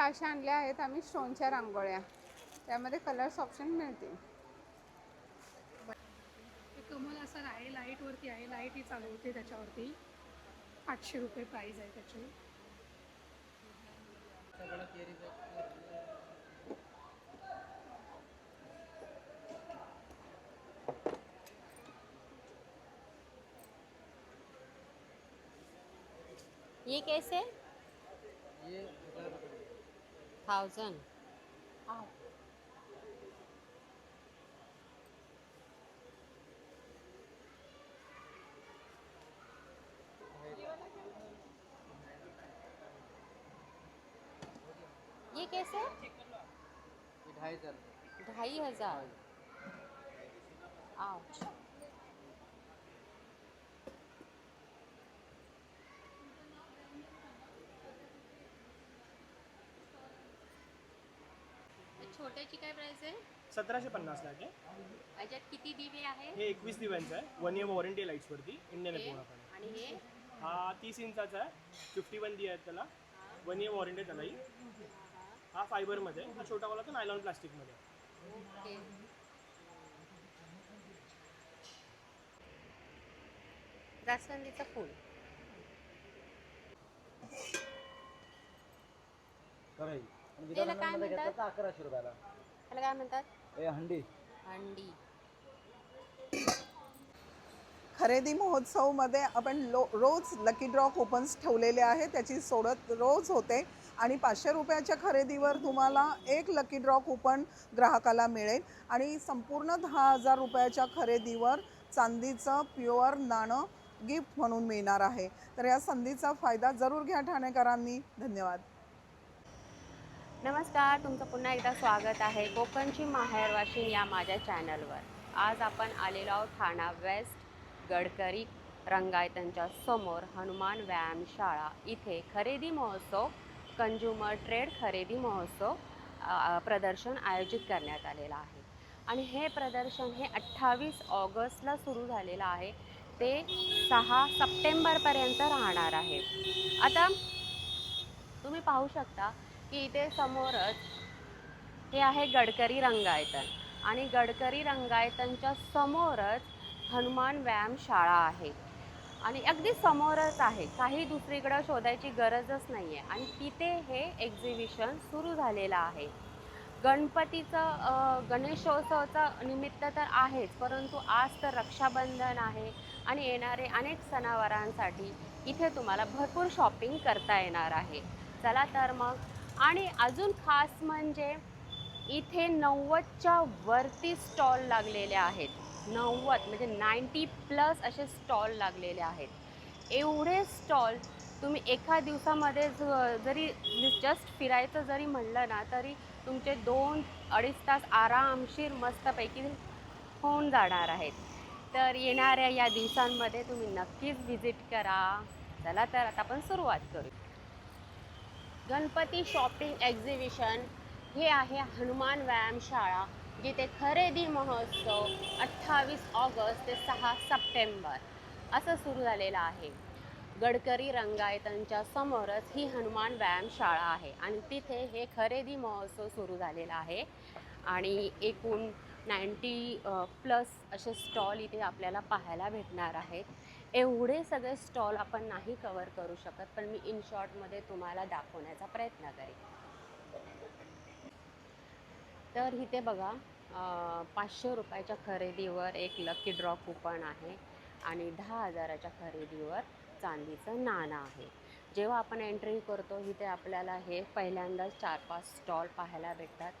अशा आणल्या आहेत आम्ही स्टोनच्या रांगोळ्या, त्यामध्ये कलर्स ऑप्शन मिळतील. कमल असं आहे, लाईटवरती आहे, लाईट ही चालू होते त्याच्यावरती. 800 रुपये प्राइस आहे त्याची. ये कैसे? ये 1000। ये कैसे? 2500। 2500। आउच। छोट्याची काय प्राइस आहे? 1750 ला आहे. याच्यात किती दिवे आहे? हे 21 दिव्यांचं आहे. 1 इयर वॉरंटी लाईट्सवरती. इंडियन आहे पूर्णपणे. आणि हे हा 30 इंचाचा आहे. 51 दिवे आहेत त्याला. 1 इयर वॉरंटी आहे त्यालाही. हा फायबरमध्ये, हा छोटा वाला तो नायलॉन प्लास्टिकमध्ये. ओके. जास्वंदीचं फूल त्याला काय म्हणतात? 1100 रुपयाला. त्याला काय म्हणतात? हे हंडी. अंडी. खरेदी महोत्सवमध्ये आपण रोज लकी ड्रॉ कुपन्स ठेवलेले आहे, त्याची सोडत रोज होते आणि 500 रुपयाच्या खरेदीवर तुम्हाला एक लकी ड्रॉ कुपन ग्राहकाला मिळेल आणि संपूर्ण 10,000 रुपयाच्या खरेदीवर चांदीचं प्युअर नाणं गिफ्ट म्हणून मिळणार आहे. तर या संधीचा फायदा जरूर घ्या ठाणेकरांनी. धन्यवाद. नमस्कार, तुमचं पुन्हा एकदा स्वागत आहे कोकणची माहेर वाशिम या माझ्या चॅनलवर. आज आपण आलेलो आहोत ठाणा वेस्ट गडकरी रंगायतांच्या समोर हनुमान व्यायामशाळा इथे खरेदी महोत्सव, कंझ्युमर ट्रेड खरेदी महोत्सव प्रदर्शन आयोजित करण्यात आलेलं आहे. आणि हे प्रदर्शन हे 28 ऑगस्टला सुरू झालेलं आहे, ते 6 सप्टेंबरपर्यंत राहणार आहे. आता तुम्ही पाहू शकता की इथे समोरच हे आहे गडकरी रंगायतन आणि गडकरी रंगायतनच्या समोरच हनुमान व्यायामशाळा आहे आणि अगदी समोरच आहे, काही दुसरीकडं शोधायची गरजच नाही आहे. आणि तिथे हे एक्झिबिशन सुरू झालेलं आहे. गणेशोत्सवाचं निमित्त तर आहेच, परंतु आज तर रक्षाबंधन आहे आणि येणारे अनेक सणावारांसाठी इथे तुम्हाला भरपूर शॉपिंग करता येणार आहे. चला तर मग. आणि अजून खास म्हणजे इथे 90च्या वरती स्टॉल लागलेले आहेत. 90 म्हणजे 90+ असे स्टॉल लागलेले आहेत. एवढे स्टॉल तुम्ही एका दिवसामध्ये जरी जस्ट फिरायचं जरी म्हणलं ना, तरी तुमचे 2-2.5 तास आरामशीर मस्तपैकी होऊन जाणार आहेत. तर येणाऱ्या या दिवसांमध्ये तुम्ही नक्कीच व्हिजिट करा. चला तर आता आपण सुरुवात करू. गणपती शॉपिंग एक्झिबिशन हे आहे हनुमान व्यायामशाळा, जिथे खरेदी महोत्सव 28 ऑगस्ट ते 6 सप्टेंबर असं सुरू झालेलं आहे. गडकरी रंगायतांच्या समोरच ही हनुमान व्यायामशाळा आहे आणि तिथे हे खरेदी महोत्सव सुरू झालेला आहे. आणि एकूण 90+ असे स्टॉल इथे आपल्याला पाहायला भेटणार आहेत. एवढे सगळे स्टॉल आपण नाही कवर करू शकत, पण मी इन शॉर्टमध्ये तुम्हाला दाखवण्याचा प्रयत्न करेन. तर इथे बघा, 500 रुपयाच्या खरेदीवर एक लकी ड्रॉ कुपन आहे आणि 10,000च्या खरेदीवर चांदीचं नाणं आहे. जेव्हा आपण एंट्री करतो इथे आपल्याला हे पहिल्यांदाच 4-5 स्टॉल पाहायला भेटतात.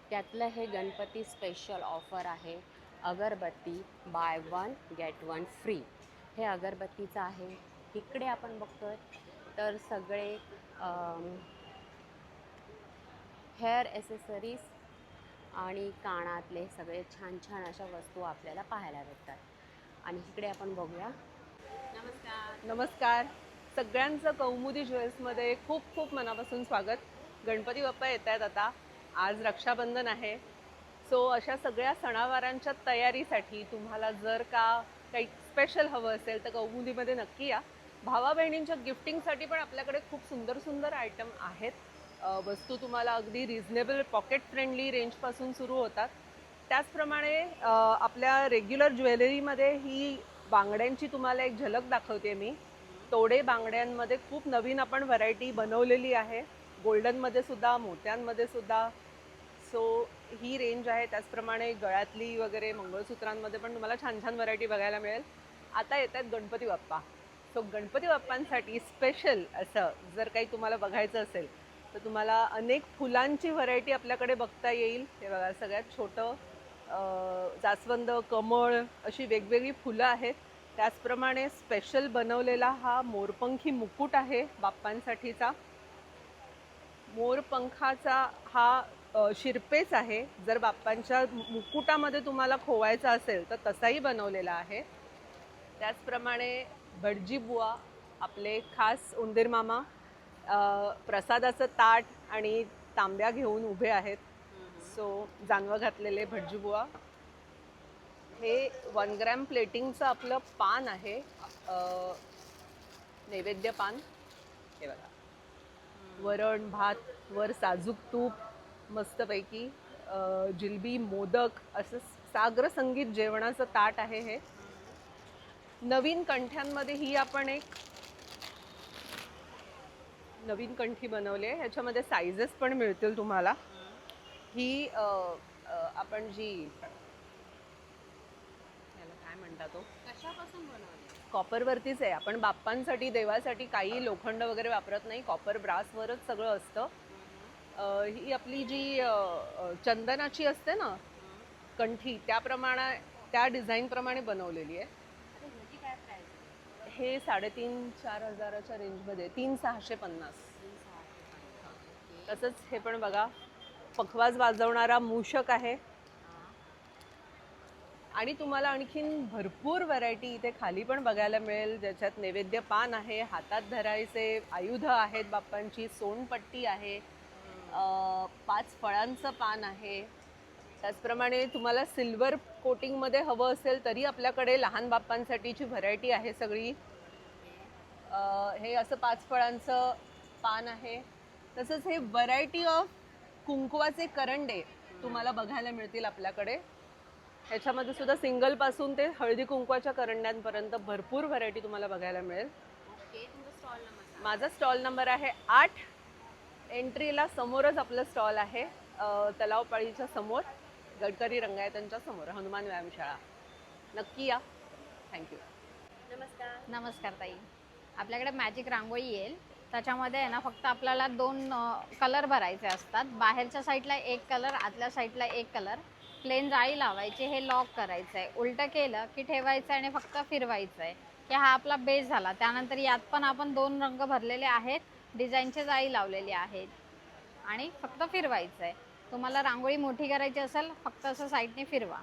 त्यातलं हे गणपती स्पेशल ऑफर आहे. अगरबत्ती बाय 1 गेट 1 फ्री हे अगरबत्तीचं आहे. इकडे आपण बघतोय तर सगळे हेअर ॲसेसरीज आणि कानातले सगळे छान छान अशा वस्तू आपल्याला पाहायला भेटतात. आणि इकडे आपण बघूया. नमस्कार. नमस्कार. सगळ्यांचं कौमुदी ज्वेल्समध्ये खूप खूप मनापासून स्वागत. गणपती बाप्पा येत आहेत आता. आज रक्षाबंधन आहे. सो अशा सगळ्या सणावारांच्या तयारीसाठी तुम्हाला जर का काही स्पेशल हवं असेल तर कौमुदीमध्ये नक्की या. भावा बहिणींच्या गिफ्टिंगसाठी पण आपल्याकडे खूप सुंदर सुंदर आयटम आहेत. वस्तू तुम्हाला अगदी रिझनेबल पॉकेट फ्रेंडली रेंजपासून सुरू होतात. त्याचप्रमाणे आपल्या रेग्युलर ज्वेलरीमध्ये ही बांगड्यांची तुम्हाला एक झलक दाखवते मी. तोडे बांगड्यांमध्ये खूप नवीन आपण व्हरायटी बनवलेली आहे, गोल्डनमध्ये सुद्धा, मोत्यांमध्ये सुद्धा. सो ही रेंज आहे. त्याचप्रमाणे गळ्यातली वगैरे मंगळसूत्रांमध्ये पण तुम्हाला छान छान व्हरायटी बघायला मिळेल. आता येत आहेत गणपती बाप्पा. सो गणपती बाप्पांसाठी स्पेशल असं जर काही तुम्हाला बघायचं असेल तर तुम्हाला अनेक फुलांची व्हरायटी आपल्याकडे बघता येईल. हे बघा, सगळ्यात छोटं जास्वंद, कमळ अशी वेगवेगळी फुलं आहेत. त्याचप्रमाणे स्पेशल बनवलेला हा मोरपंखी मुकुट आहे बाप्पांसाठीचा. मोरपंखाचा हा शिरपेच आहे. जर बाप्पांच्या मुकुटामध्ये तुम्हाला खोवायचा असेल तर तसाही बनवलेला आहे. त्याचप्रमाणे भटजी बुवा, आपले खास उंदीर मामा, प्रसादाचं ताट आणि तांब्या घेऊन उभे आहेत. सो जानवं घातलेले भटजी बुवा. हे 1 ग्रॅम प्लेटिंगचं आपलं पान आहे, नैवेद्य पान. हे बघा, वरण भात, वर साजूक तूप मस्तपैकी, जिलबी, मोदक असं साग्र संगीत जेवणाचं ताट आहे हे. नवीन कंठ्यांमध्ये ही आपण एक नवीन कंठी बनवली आहे. ह्याच्यामध्ये साईजेस पण मिळतील तुम्हाला. ही आपण जी याला काय म्हणतात तो, कशापासून बनवली? कॉपरवरतीच आहे. आपण बाप्पांसाठी, देवासाठी काही लोखंड वगैरे वापरत नाही, कॉपर ब्रासवरच सगळं असतं. ही आपली जी चंदनाची असते ना कंठी, त्याप्रमाणे, त्या डिझाईनप्रमाणे बनवलेली आहे. हे 3,500-4,000 हजाराच्या रेंजमध्ये, 3,650. तसंच हे पण बघा, पखवाज वाजवणारा मूषक आहे. आणि तुम्हाला आणखीन भरपूर व्हरायटी इथे खाली पण बघायला मिळेल, ज्याच्यात नैवेद्य पान आहे, हातात धरायचे आयुध आहेत बाप्पांची, सोनपट्टी आहे, 5 फळांचं पान आहे. त्याचप्रमाणे तुम्हाला सिल्वर कोटिंगमध्ये हवं असेल तरी आपल्याकडे लहान बाप्पांसाठीची व्हरायटी आहे सगळी. हे असं 5 फळांचं पान आहे. तसंच हे व्हरायटी ऑफ कुंकवाचे करंडे तुम्हाला बघायला मिळतील आपल्याकडे. ह्याच्यामध्ये सुद्धा सिंगलपासून ते हळदी कुंकवाच्या करंड्यांपर्यंत भरपूर व्हरायटी तुम्हाला बघायला मिळेल. माझा स्टॉल नंबर आहे 8. एंट्रीला समोरच आपलं स्टॉल आहे, तलावपाळीच्या समोर, गडकरी रंगायतांच्या समोर, हनुमान व्यायामशाळा. नक्की या. थँक्यू. नमस्कार. नमस्कार ताई. आपल्याकडे मॅजिक रांगोळी येईल. त्याच्यामध्ये आहे ना फक्त आपल्याला 2 कलर भरायचे असतात. बाहेरच्या साईडला 1 कलर, आतल्या साईडला 1 कलर. प्लेन जाळी लावायची, हे लॉक करायचं आहे. उलटं केलं की ठेवायचं आणि फक्त फिरवायचं आहे, की हा आपला बेस झाला. त्यानंतर यात पण आपण 2 रंग भरलेले आहेत, डिझाईनची जाळी लावलेली आहेत आणि फक्त फिरवायचं आहे. तुम्हाला रांगोळी मोठी करायची असेल, फक्त असं साईडने फिरवा.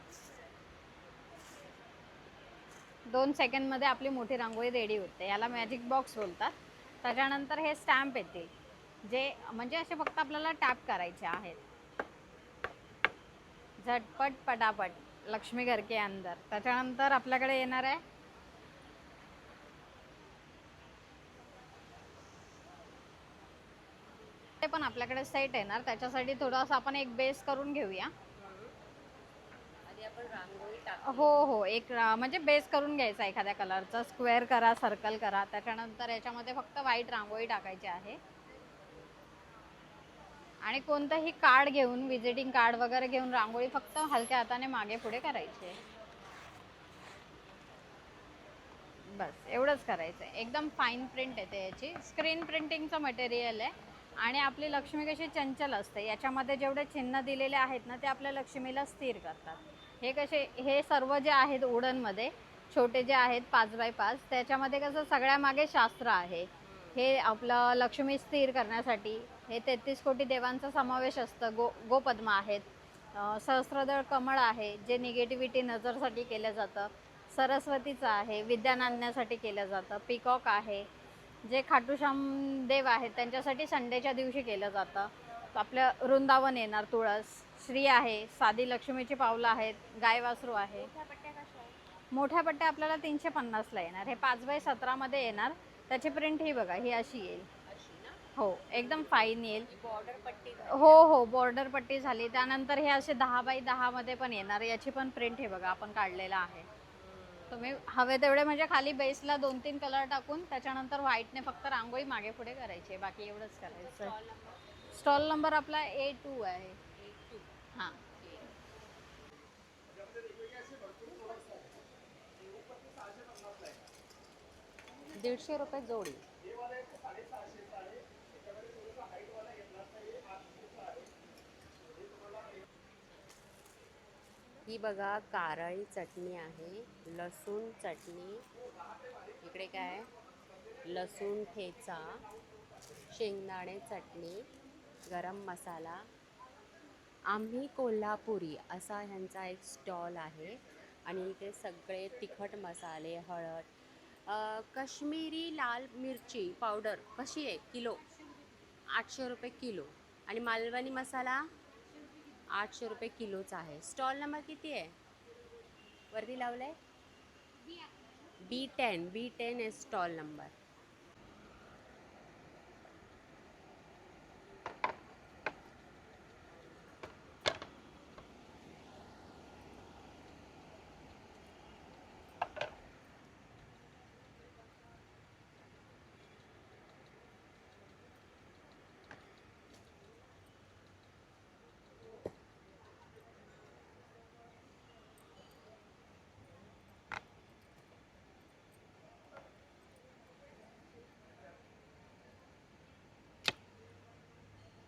2 सेकंडमध्ये आपली मोठी रांगोळी रेडी होते. याला मॅजिक बॉक्स बोलतात. त्याच्यानंतर हे स्टॅम्प येते, जे म्हणजे असे फक्त आपल्याला टॅप करायचे आहेत. झटपट पटापट, लक्ष्मी घर के अंदर. त्याच्यानंतर आपल्याकडे येणार आहे ते पण आपल्याकडे सेट येणार. त्याच्यासाठी थोडंसं आपण एक बेस करून घेऊया. आधी आपण रांगोळी टाक. हो, एक म्हणजे बेस करून घ्यायचा एखाद्या कलरचा. स्क्वेअर करा, सर्कल करा. त्याच्यानंतर याच्यामध्ये फक्त व्हाईट रांगोळी टाकायची आहे. आणि कोणतंही कार्ड घेऊन, विजिटिंग कार्ड वगैरे घेऊन रांगोळी फक्त हलक्या हाताने मागे पुढे करायची आहे. बस एवढंच करायचं आहे. एकदम फाईन प्रिंट येते याची. स्क्रीन प्रिंटिंगचं मटेरियल आहे. आणि आपली लक्ष्मी कशी चंचल असते, याच्यामध्ये जेवढे चिन्ह दिलेले आहेत ना ते आपल्या लक्ष्मीला स्थिर करतात. हे कसे, हे सर्व जे आहेत वुडनमध्ये छोटे जे आहेत 5x5, त्याच्यामध्ये कसं सगळ्यामागे शास्त्र आहे. हे आपलं लक्ष्मी स्थिर करण्यासाठी हे 33 कोटी देवांचा समावेश असतं. गोपद्म आहेत, सहस्त्रदळ कमळ आहे, जे निगेटिव्हिटी नजरसाठी केलं जातं. सरस्वतीचं आहे, विद्या आणण्यासाठी केलं जातं. पिकॉक आहे, जे खाटूश्याम देव आहेत त्यांच्यासाठी संडेच्या दिवशी केलं जातं. आपलं वृंदावन येणार, तुळस, श्री आहे, साधी लक्ष्मीची पावलं आहेत, गाय वासरू आहे. मोठ्या पट्ट्या आपल्याला 350ला येणार. हे 5x17 मध्ये येणार. त्याची प्रिंट ही बघा, ही अशी येईल. हो एकदम फाईन येईल. बॉर्डर पट्टी हो हो बॉर्डर पट्टी झाली. त्यानंतर हे असे 10x10 मध्ये पण येणार. याची पण प्रिंट हे बघा आपण काढलेला आहे. तुम्ही हवे तेवढे म्हणजे खाली बेसला 2-3 कलर टाकून त्याच्यानंतर व्हाईटने फक्त रांगोळी मागे पुढे करायची आहे. बाकी एवढंच करायचं. स्टॉल नंबर आपला A2 आहे. हां. ₹150 जोडी. ही बघा कारळी चटणी आहे, लसूण चटणी, इकडे काय लसूण ठेचा, शेंगदाणे चटणी, गरम मसाला, आम्ही कोल्हापुरी असा ह्यांचा एक स्टॉल आहे. आणि इथे सगळे तिखट मसाले, हळद, काश्मीरी लाल मिरची पावडर कशी आहे किलो? ₹800 किलो. आणि मालवणी मसाला ₹800 किलोचा आहे. स्टॉल नंबर किती आहे वरती लावलाय? B10 आहे स्टॉल नंबर.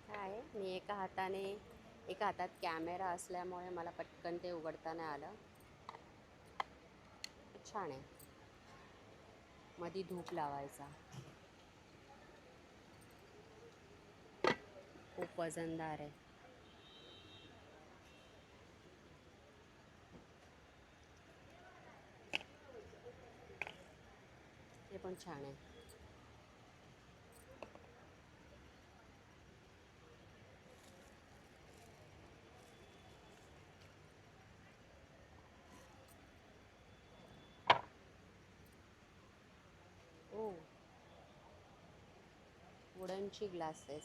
काय मी एका हातात कॅमेरा असल्यामुळे मला पटकन ते उघडता नाही आलं. छान आहे. मधी धूप लावायचा. खूप वजनदार आहे. हे पण छान आहे. ओ वुडनची ग्लासेस.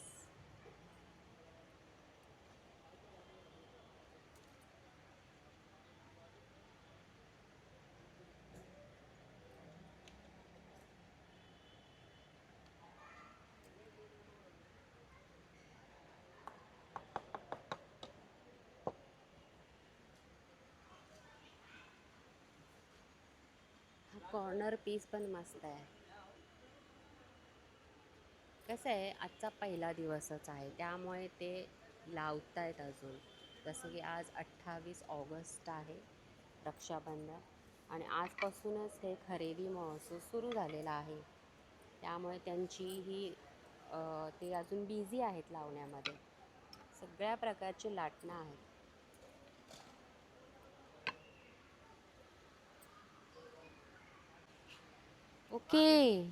हा कॉर्नर पीस पण मस्त आहे. कसं आहे आजचा पहिला दिवसच आहे त्यामुळे ते लावतायत अजून. जसं की आज 28 ऑगस्ट आहे, रक्षाबंधन, आणि आजपासूनच हे खरेदी महोत्सव सुरू झालेला आहे. त्यामुळे त्यांची ही ते अजून बिझी आहेत लावण्यामध्ये. सगळ्या प्रकारची लाटणं आहेत. ओके,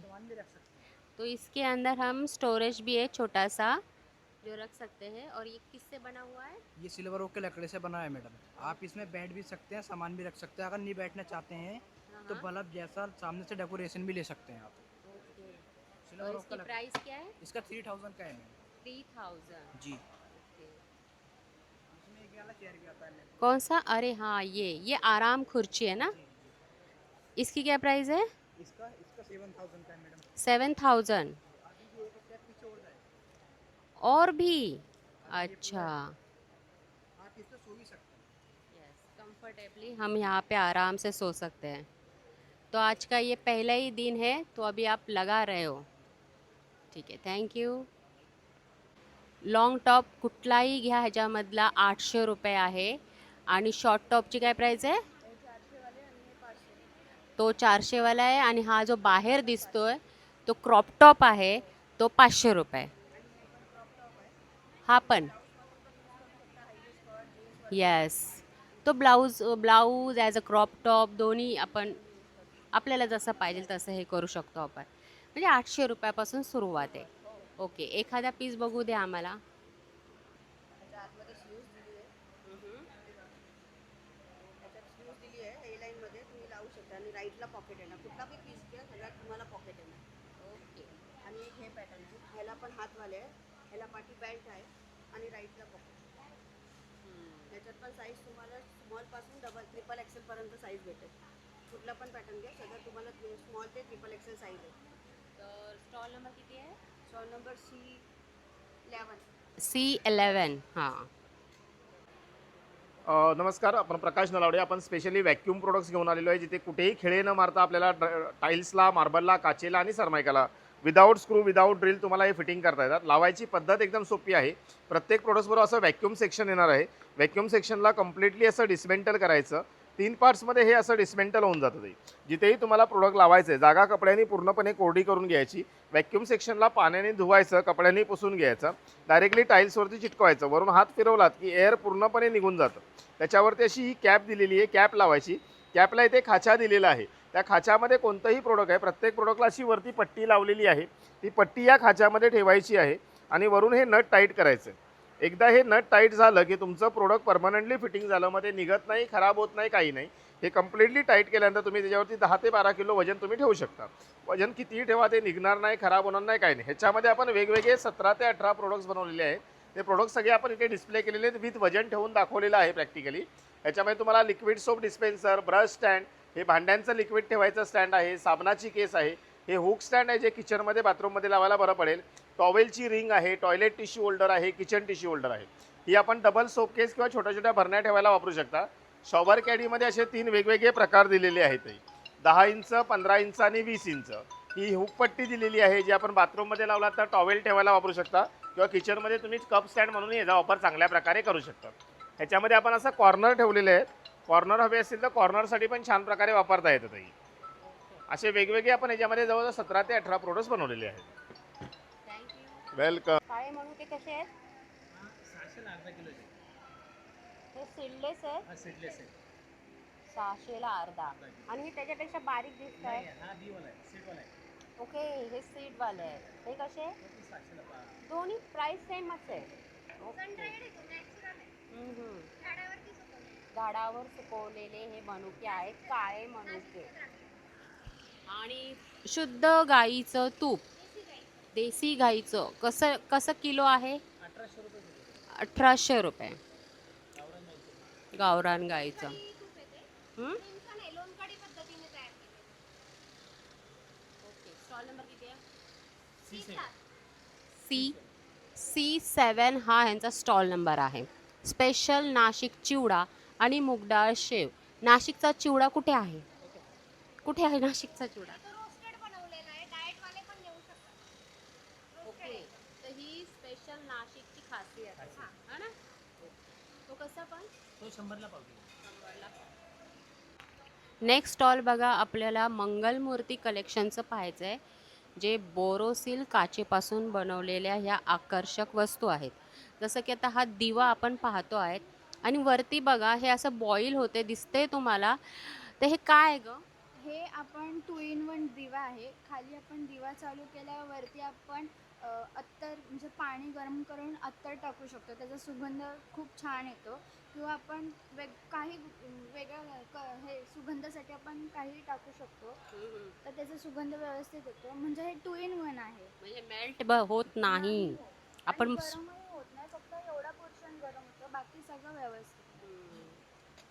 तो इसके अंदर हम स्टोरेज भी है छोटा सा जो रख सकते हैं. और ये किससे बना हुआ है? ये सिल्वर ओक के लकड़ी से बना है मैडम. आप इसमें बैठ भी सकते हैं, सामान भी रख सकते हैं. अगर नहीं बैठना चाहते हैं तो बल्ब जैसा सामने से डेकोरेशन भी ले सकते हैं आप. ओके. सिल्वर और ओक का इसकी प्राइस क्या है? इसका 3000 का है मैम. 3000. जी. ओके. इसमें एक वाला चेयर भी आता है मैम. कौन सा? अरे हाँ, ये आराम खुर्ची है ना. इसकी क्या प्राइस है? इसका 7000 का है मैडम. 7000. अभी एक स्टेप पीछे और जाए. और भी अच्छा. आप इस पे सो भी सकते हैं. यस, कंफर्टेबली हम यहाँ पे आराम से सो सकते हैं. तो आज का ये पहला ही दिन है तो अभी आप लगा रहे हो. ठीक आहे, थँक्यू. लॉंग टॉप कुठलाही घ्या ह्याच्यामधला ₹800 आहे. आणि शॉर्ट टॉपची काय प्राईस आहे? तो 400 वाला आहे. आणि हा जो बाहेर दिसतोय तो क्रॉप टॉप आहे, तो ₹500. हा पण येस, तो blouse as a crop top दोन्ही आपण आपल्याला जसं पाहिजे तसं हे करू शकतो आपण. म्हणजे ₹800 पासून सुरुवात आहे. ओके, एखादा पीस बघू द्या आम्हाला. आतमध्ये स्लीव्ज दिली आहे. त्याच्यात स्लीव्ज दिली आहे. ए लाईनमध्ये तुम्ही लावू शकता. आणि राईटला पॉकेट येणार. कुठला बी पीस घ्या सगळ्यात तुम्हाला पॉकेट येणार. ओके. आणि एक हे पॅटर्न आहे, ह्याला पण हातवाले आहे, ह्याला पाठी बेल्ट आहे आणि राईटला पॉकेट. ह्याच्यात पण साईज तुम्हाला स्मॉलपासून ट्रिपल एक्सेलपर्यंत साईज भेटेल. कुठला पण पॅटर्न घ्या, सगळं तुम्हाला स्मॉल ते ट्रिपल एक्सेल साईज आहे. तर स्टॉल नंबर किती आहे? Stall number C11. हां. नमस्कार, आपण प्रकाश नलावडे. आपण स्पेशली व्हॅक्यूम प्रोडक्ट्स घेऊन आलेलो आहे, जिथे कुठेही खिळे न मारता आपल्याला टाईल्सला, मार्बलला, काचेला आणि सरमायकाला विदाऊट स्क्रू, विदाऊट ड्रिल तुम्हाला हे फिटिंग करता येतात. लावायची पद्धत एकदम सोपी आहे. प्रत्येक प्रोडक्ट्सबरोबर असं व्हॅक्यूम सेक्शन येणार आहे. व्हॅक्यूम सेक्शनला कम्प्लिटली असं डिस्मेंटल करायचं. 3 पार्ट्समध्ये हे असं डिस्मेंटल होऊन जातं. ते जिथेही तुम्हाला प्रोडक्ट लावायचं आहे, जागा कपड्यांनी पूर्णपणे कोरडी करून घ्यायची. व्हॅक्यूम सेक्शनला पाण्याने धुवायचं, कपड्यांनी पुसून घ्यायचं, डायरेक्टली टाईल्सवरती चिटकवायचं. वरून हात फिरवलात की एअर पूर्णपणे निघून जातं. त्याच्यावरती अशी ही कॅप दिलेली आहे, कॅप लावायची. कॅपला इथे खाचा दिलेला आहे. त्या खाच्यामध्ये कोणतंही प्रोडक्ट आहे, प्रत्येक प्रोडक्टला अशी वरती पट्टी लावलेली आहे. ती पट्टी या खाच्यामध्ये ठेवायची आहे आणि वरून हे नट टाईट करायचं. एकदा हे नट टाईट झालं की तुमचं प्रोडक्ट परमनंटली फिटिंग झालं. मग ते निघत नाही, खराब होत नाही, काही नाही. हे कम्प्लिटली टाईट केल्यानंतर तुम्ही त्याच्यावरती 10 ते 12 किलो वजन तुम्ही ठेवू शकता. वजन कितीही ठेवा, ते निघणार नाही, खराब होणार नाही, काही नाही. ह्याच्यामध्ये आपण वेगवेगळे 17 ते 18 प्रोडक्ट्स बनवलेले आहेत. ते प्रोडक्ट सगळे आपण इथे डिस्प्ले केलेले आहेत, विथ वजन ठेवून दाखवलेलं आहे प्रॅक्टिकली. ह्याच्यामध्ये तुम्हाला liquid soap dispenser, brush stand, हे भांड्यांचं लिक्विड ठेवायचं स्टँड आहे, साबणाची केस आहे, हे हुक स्टँड आहे जे किचनमध्ये, बाथरूममध्ये लावायला बरं पडेल, टॉवेलची रिंग आहे, टॉयलेट टिश्यू होल्डर आहे, किचन टिश्यू होल्डर आहे. ही आपण डबल सोप केस किंवा छोट्या छोट्या भरण्या ठेवायला वापरू शकता. शॉवर कॅडीमध्ये असे 3 वेगवेगळे प्रकार दिलेले आहेत. 10 इंच, 15 इंच आणि 20 इंच. ही हुकपट्टी दिलेली आहे, जी आपण बाथरूममध्ये लावला तर टॉवेल ठेवायला वापरू शकता किंवा किचनमध्ये तुम्ही कप स्टँड म्हणून याचा वापर चांगल्या प्रकारे करू शकता. ह्याच्यामध्ये आपण असं कॉर्नर ठेवलेले आहेत. कॉर्नर हवे असतील तर कॉर्नरसाठी पण छान प्रकारे वापरता येतं. असे वेगवेगळे आपण याच्यामध्ये जवळजवळ 17 ते 18 प्रोडक्ट्स बनवलेले आहेत. थँक्यू. वेलकम. काळे म्हणून ते कसे आहेत? 600 अर्धा किलो हे सीडलेस आहेत. सीडलेस आहे. 600 ला अर्धा. आणि हे त्याच्यापेक्षा बारीक दिसत आहे. हा डी वाला आहे, सीडवाला आहे. ओके, हे सीडवाले आहेत. हे कसे? 700 ला. दोन्ही प्राइस सेमच आहे. झाडावर सुकवलेले हे मनुके आहेत, काळे मनुके. आणि शुद्ध गाईचं तूप, देसी गाईचं कसं कसं किलो आहे? 1800 रुपये किलो. 1800 रुपये गावरान गाईचं. स्टॉल नंबर किती आहे? C7 हा ह्यांचा स्टॉल नंबर आहे. स्पेशल नाशिक चिवडा आणि मुगडाळ शेव. नाशिकचा चिवडा कुठे आहे? कुठे आहे नाशिकचा चिवडा? ओके, तर ही स्पेशल नाशिकची खासियत आहे, हा ना? तो कसा पण? तो 100 ला पाव किलो. नेक्स्ट स्टॉल बघा, आपल्याला मंगलमूर्ती कलेक्शनचं पाहायचं आहे, जे बोरोसिल काचेपासून बनवलेल्या ह्या आकर्षक वस्तू आहेत. जसं की आता हा दिवा आपण पाहतो आहेत आणि वरती बघा हे असं बॉईल होते दिसते तुम्हाला. तर हे काय ग? हे आपण 2 in 1 दिवा आहे. खाली आपण दिवा चालू केल्यावरती आपण अत्तर म्हणजे पाणी गरम करून अत्तर टाकू शकतो. त्याचा सुगंध खूप छान येतो. किंवा आपण काही वेगळं हे सुगंधासाठी आपण काही टाकू शकतो, तर त्याचा सुगंध व्यवस्थित येतो. म्हणजे हे 2 in 1 आहे. म्हणजे मेल्ट होत नाही. आपण गरमही होत नाही, फक्त एवढा पोर्शन गरम होतं, बाकी सगळं व्यवस्थित.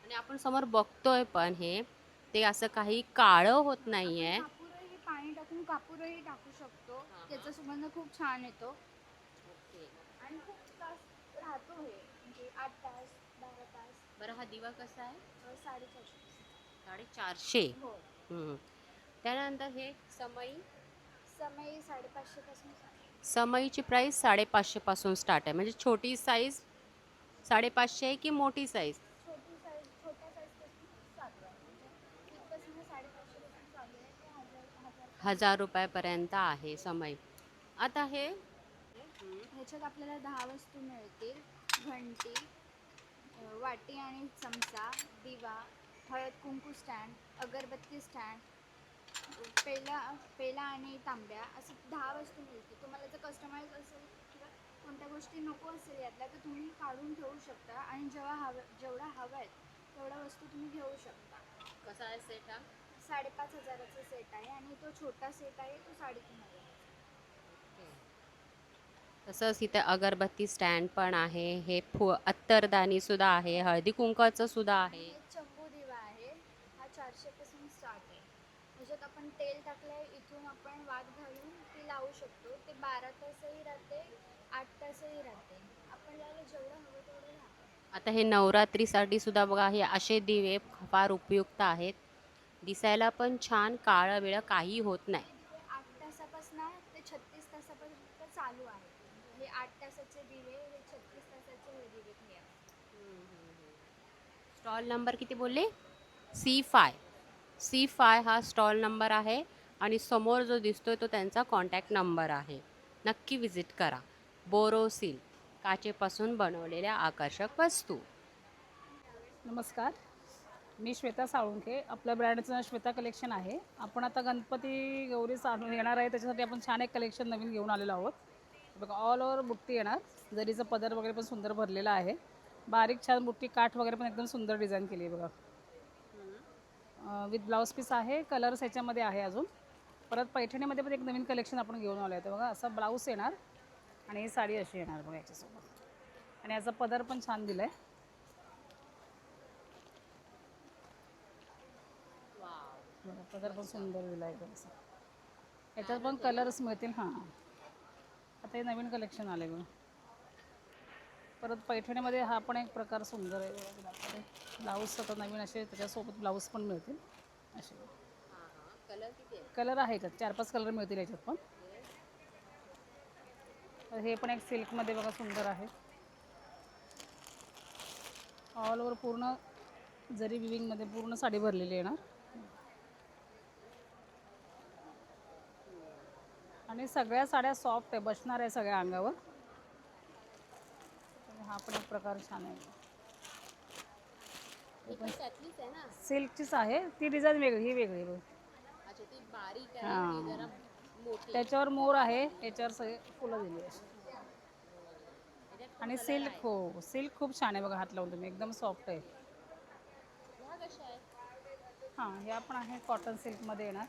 आणि आपण समोर बघतोय पण हे ते असं काही काळं होत नाहीये. कापूरही पाणी टाकून कापूरही टाकू शकतो. त्याचा सुगंध खूप छान येतो आणि खूप तास राहतो हे, म्हणजे 8 तास 12 तास. बरं, हा दिवा कसा आहे? 450. 450. हो. त्यानंतर हे समई. समई 550 पासून. समईची प्राईस 550 पासून स्टार्ट आहे. म्हणजे छोटी साईज 550 आहे की मोठी साईज? छोटी साईज, छोट्या साईजपासून चालू आहे. म्हणजे इथपासून 550 पासून चालू आहे ते 1000 रुपयापर्यंत आहे समई. आता हे ह्याच्यात आपल्याला 10 वस्तू मिळतील. घंटी, वाटी आणि चमचा, दिवा, हळद कुंकू स्टँड, अगरबत्ती स्टँड, पेला आणि तांब्या, असं 10 वस्तू मिळतील. तुम्हाला जर कस्टमाइज असेल किंवा कोणत्या गोष्टी नको असेल यातल्या, तर तुम्ही काढून ठेवू शकता आणि जेवढा हवं आहे तेवढ्या वस्तू तुम्ही घेऊ शकता. कसा आहे सेट? हा 5,500चा सेट आहे आणि तो छोटा सेट आहे तो 3,500. तसंच इथे अगरबत्ती स्टँड पण आहे, हे अत्तरदानी सुद्धा आहे, हळदी कुंकाचं सुद्धा आहे. हे चंबू दिवा आहे. हा 400 पासून स्टार्ट आहे. ह्याच्यात आपण तेल टाकलंय, इथून आपण वात घालून ती लावू शकतो. ते 12 तासही राहते, 8 तासही राहते. आपल्याला जेवढं हवं तेवढं राहतं. आता हे नवरात्रीसाठी सुद्धा बघा, हे असे दिवे फार उपयुक्त आहेत. दिसायला पण छान, काळं बिळं काही होत नाही. हे 8 तासापासून ते 36 तासापर्यंत चालू आहे. हे 8 तासाचे दिवे, हे 36 तासाचे हे दिवे हे आहे. स्टॉल नंबर किती बोलले? C5 हा स्टॉल नंबर आहे आणि समोर जो दिसतोय तो त्यांचा कॉन्टॅक्ट नंबर आहे. नक्की विजिट करा. बोरोसिल काचेपासून बनवलेल्या आकर्षक वस्तू. नमस्कार, मी श्वेता साळुंखे. आपल्या ब्रँडचं श्वेता कलेक्शन आहे. आपण आता गणपती गौरी येणार आहे, त्याच्यासाठी आपण छान एक कलेक्शन नवीन घेऊन आलेलो आहोत. बघा, ऑल ओव्हर बुट्टी येणार, जरीचं पदर वगैरे पण सुंदर भरलेला आहे. बारीक छान बुट्टी, काठ वगैरे पण एकदम सुंदर डिझाईन केली आहे बघा. विथ ब्लाऊज पीस आहे, कलर्स ह्याच्यामध्ये आहे अजून. परत पैठणीमध्ये पण एक नवीन कलेक्शन आपण घेऊन आलो आहे. बघा, असा ब्लाऊज येणार आणि ही साडी अशी येणार बघा याच्यासोबत. आणि याचा पदर पण छान दिला आहे. पदर पण सुंदर दिला आहे असं. याच्यात पण कलर्स मिळतील. हां, आता हे नवीन कलेक्शन आले बघा. परत पैठणीमध्ये हा पण एक प्रकार सुंदर आहे. ब्लाऊज आता नवीन असे त्याच्यासोबत ब्लाऊज पण मिळतील असे. कलर आहे याच्यात, 4-5 कलर मिळतील याच्यात पण. हे पण एक सिल्कमध्ये बघा सुंदर आहे. ऑल ओव्हर पूर्ण जरी विविंगमध्ये पूर्ण साडी भरलेली आहे ना. आणि सगळ्या साड्या सॉफ्ट आहे, बसणार आहे सगळ्या अंगावर. हा पण एक प्रकार छान आहे. सिल्कचीच आहे ती, डिझाईन वेगळी, ही वेगळी बघ. हां, त्याच्यावर मोर आहे, याच्यावर सगळे फुलं दिली अशी. आणि सिल्क, हो सिल्क खूप छान आहे बघा, हात लावून तुम्ही, एकदम सॉफ्ट आहे. हां, ह्या पण आहे कॉटन सिल्कमध्ये येणार.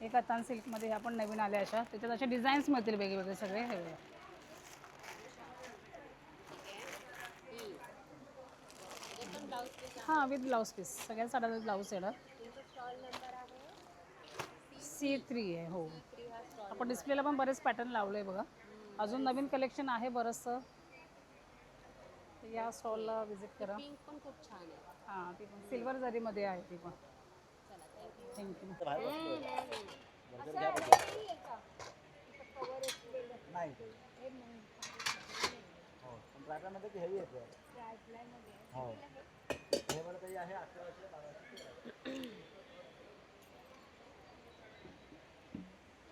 हे कतान सिल्कमध्ये ह्या पण नवीन आल्या अशा. त्याच्यात असे डिझाईन्स मिळतील वेगवेगळे सगळे. हे बघा, हां विथ ब्लाऊज पीस, सगळ्या साड्या ब्लाऊज येणार. C3 आहे. हो, आपण डिस्प्लेला पण बरेच पॅटर्न लावले आहे बघा. अजून नवीन कलेक्शन आहे बरंचसं. या स्टॉलला व्हिजिट करा. पण खूप छान आहे. हां, ती पण सिल्वर जरीमध्ये आहे ती पण. थँक्यू.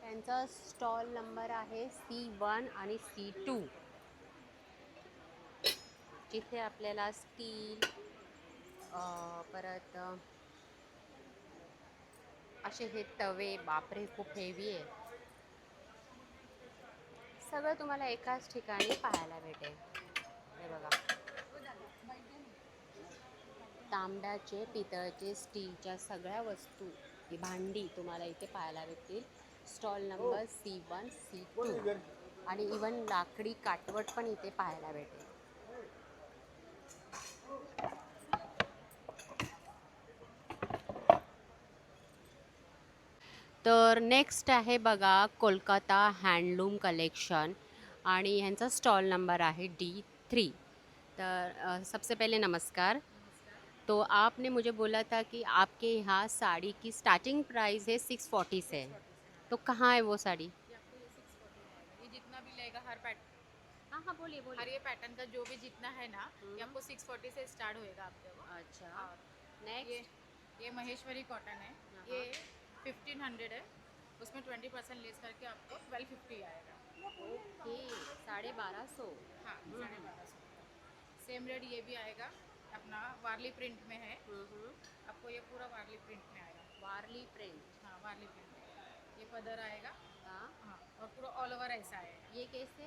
त्यांचा स्टॉल नंबर आहे C1 आणि C2, जिथे आपल्याला स्टील, परत असे हे तवे, बापरे खूप हेवी आहे. सगळं तुम्हाला एकाच ठिकाणी पाहायला भेटेल. हे बघा, तांब्याचे, पितळचे, स्टीलच्या सगळ्या वस्तू, ही भांडी तुम्हाला इथे पाहायला भेटतील. स्टॉल नंबर C1, C2 आणि इवन लाकडी काटवट पण इथे पाहायला भेटेल. तर नेक्स्ट आहे बघा कोलकाता हँडलूम कलेक्शन आणि ह्यांचा स्टॉल नंबर आहे D3. तर सबसे पहले नमस्कार. तो आपने मुझे बोला था कि आपके यहाँ साड़ी की स्टार्टिंग प्राइस है 640 से, तो कहाँ है वो साड़ी? ये जितना भी लेगा हर पैटर्न, हाँ बोलिए हर ये पैटर्न का जो भी जितना है ना, ये आपको 640 से स्टार्ट होएगा आपके वो. अच्छा, और नेक्स्ट ये महेश्वरी कॉटन है, ये 1500 है, उसमें 20% लेस करके आपको 1250 आएगा. ओके, 1250. हाँ, 1250. सेम रेट ये भी आएगा अपना, वारली प्रिंट में है. आपको ये पूरा वारली प्रिंट में आएगा. वारली प्रिंट. हाँ, वारली प्रिंट. ये पदर आएगा. हाँ, और पूरा ऑल ओवर ऐसा आएगा. ये कैसे?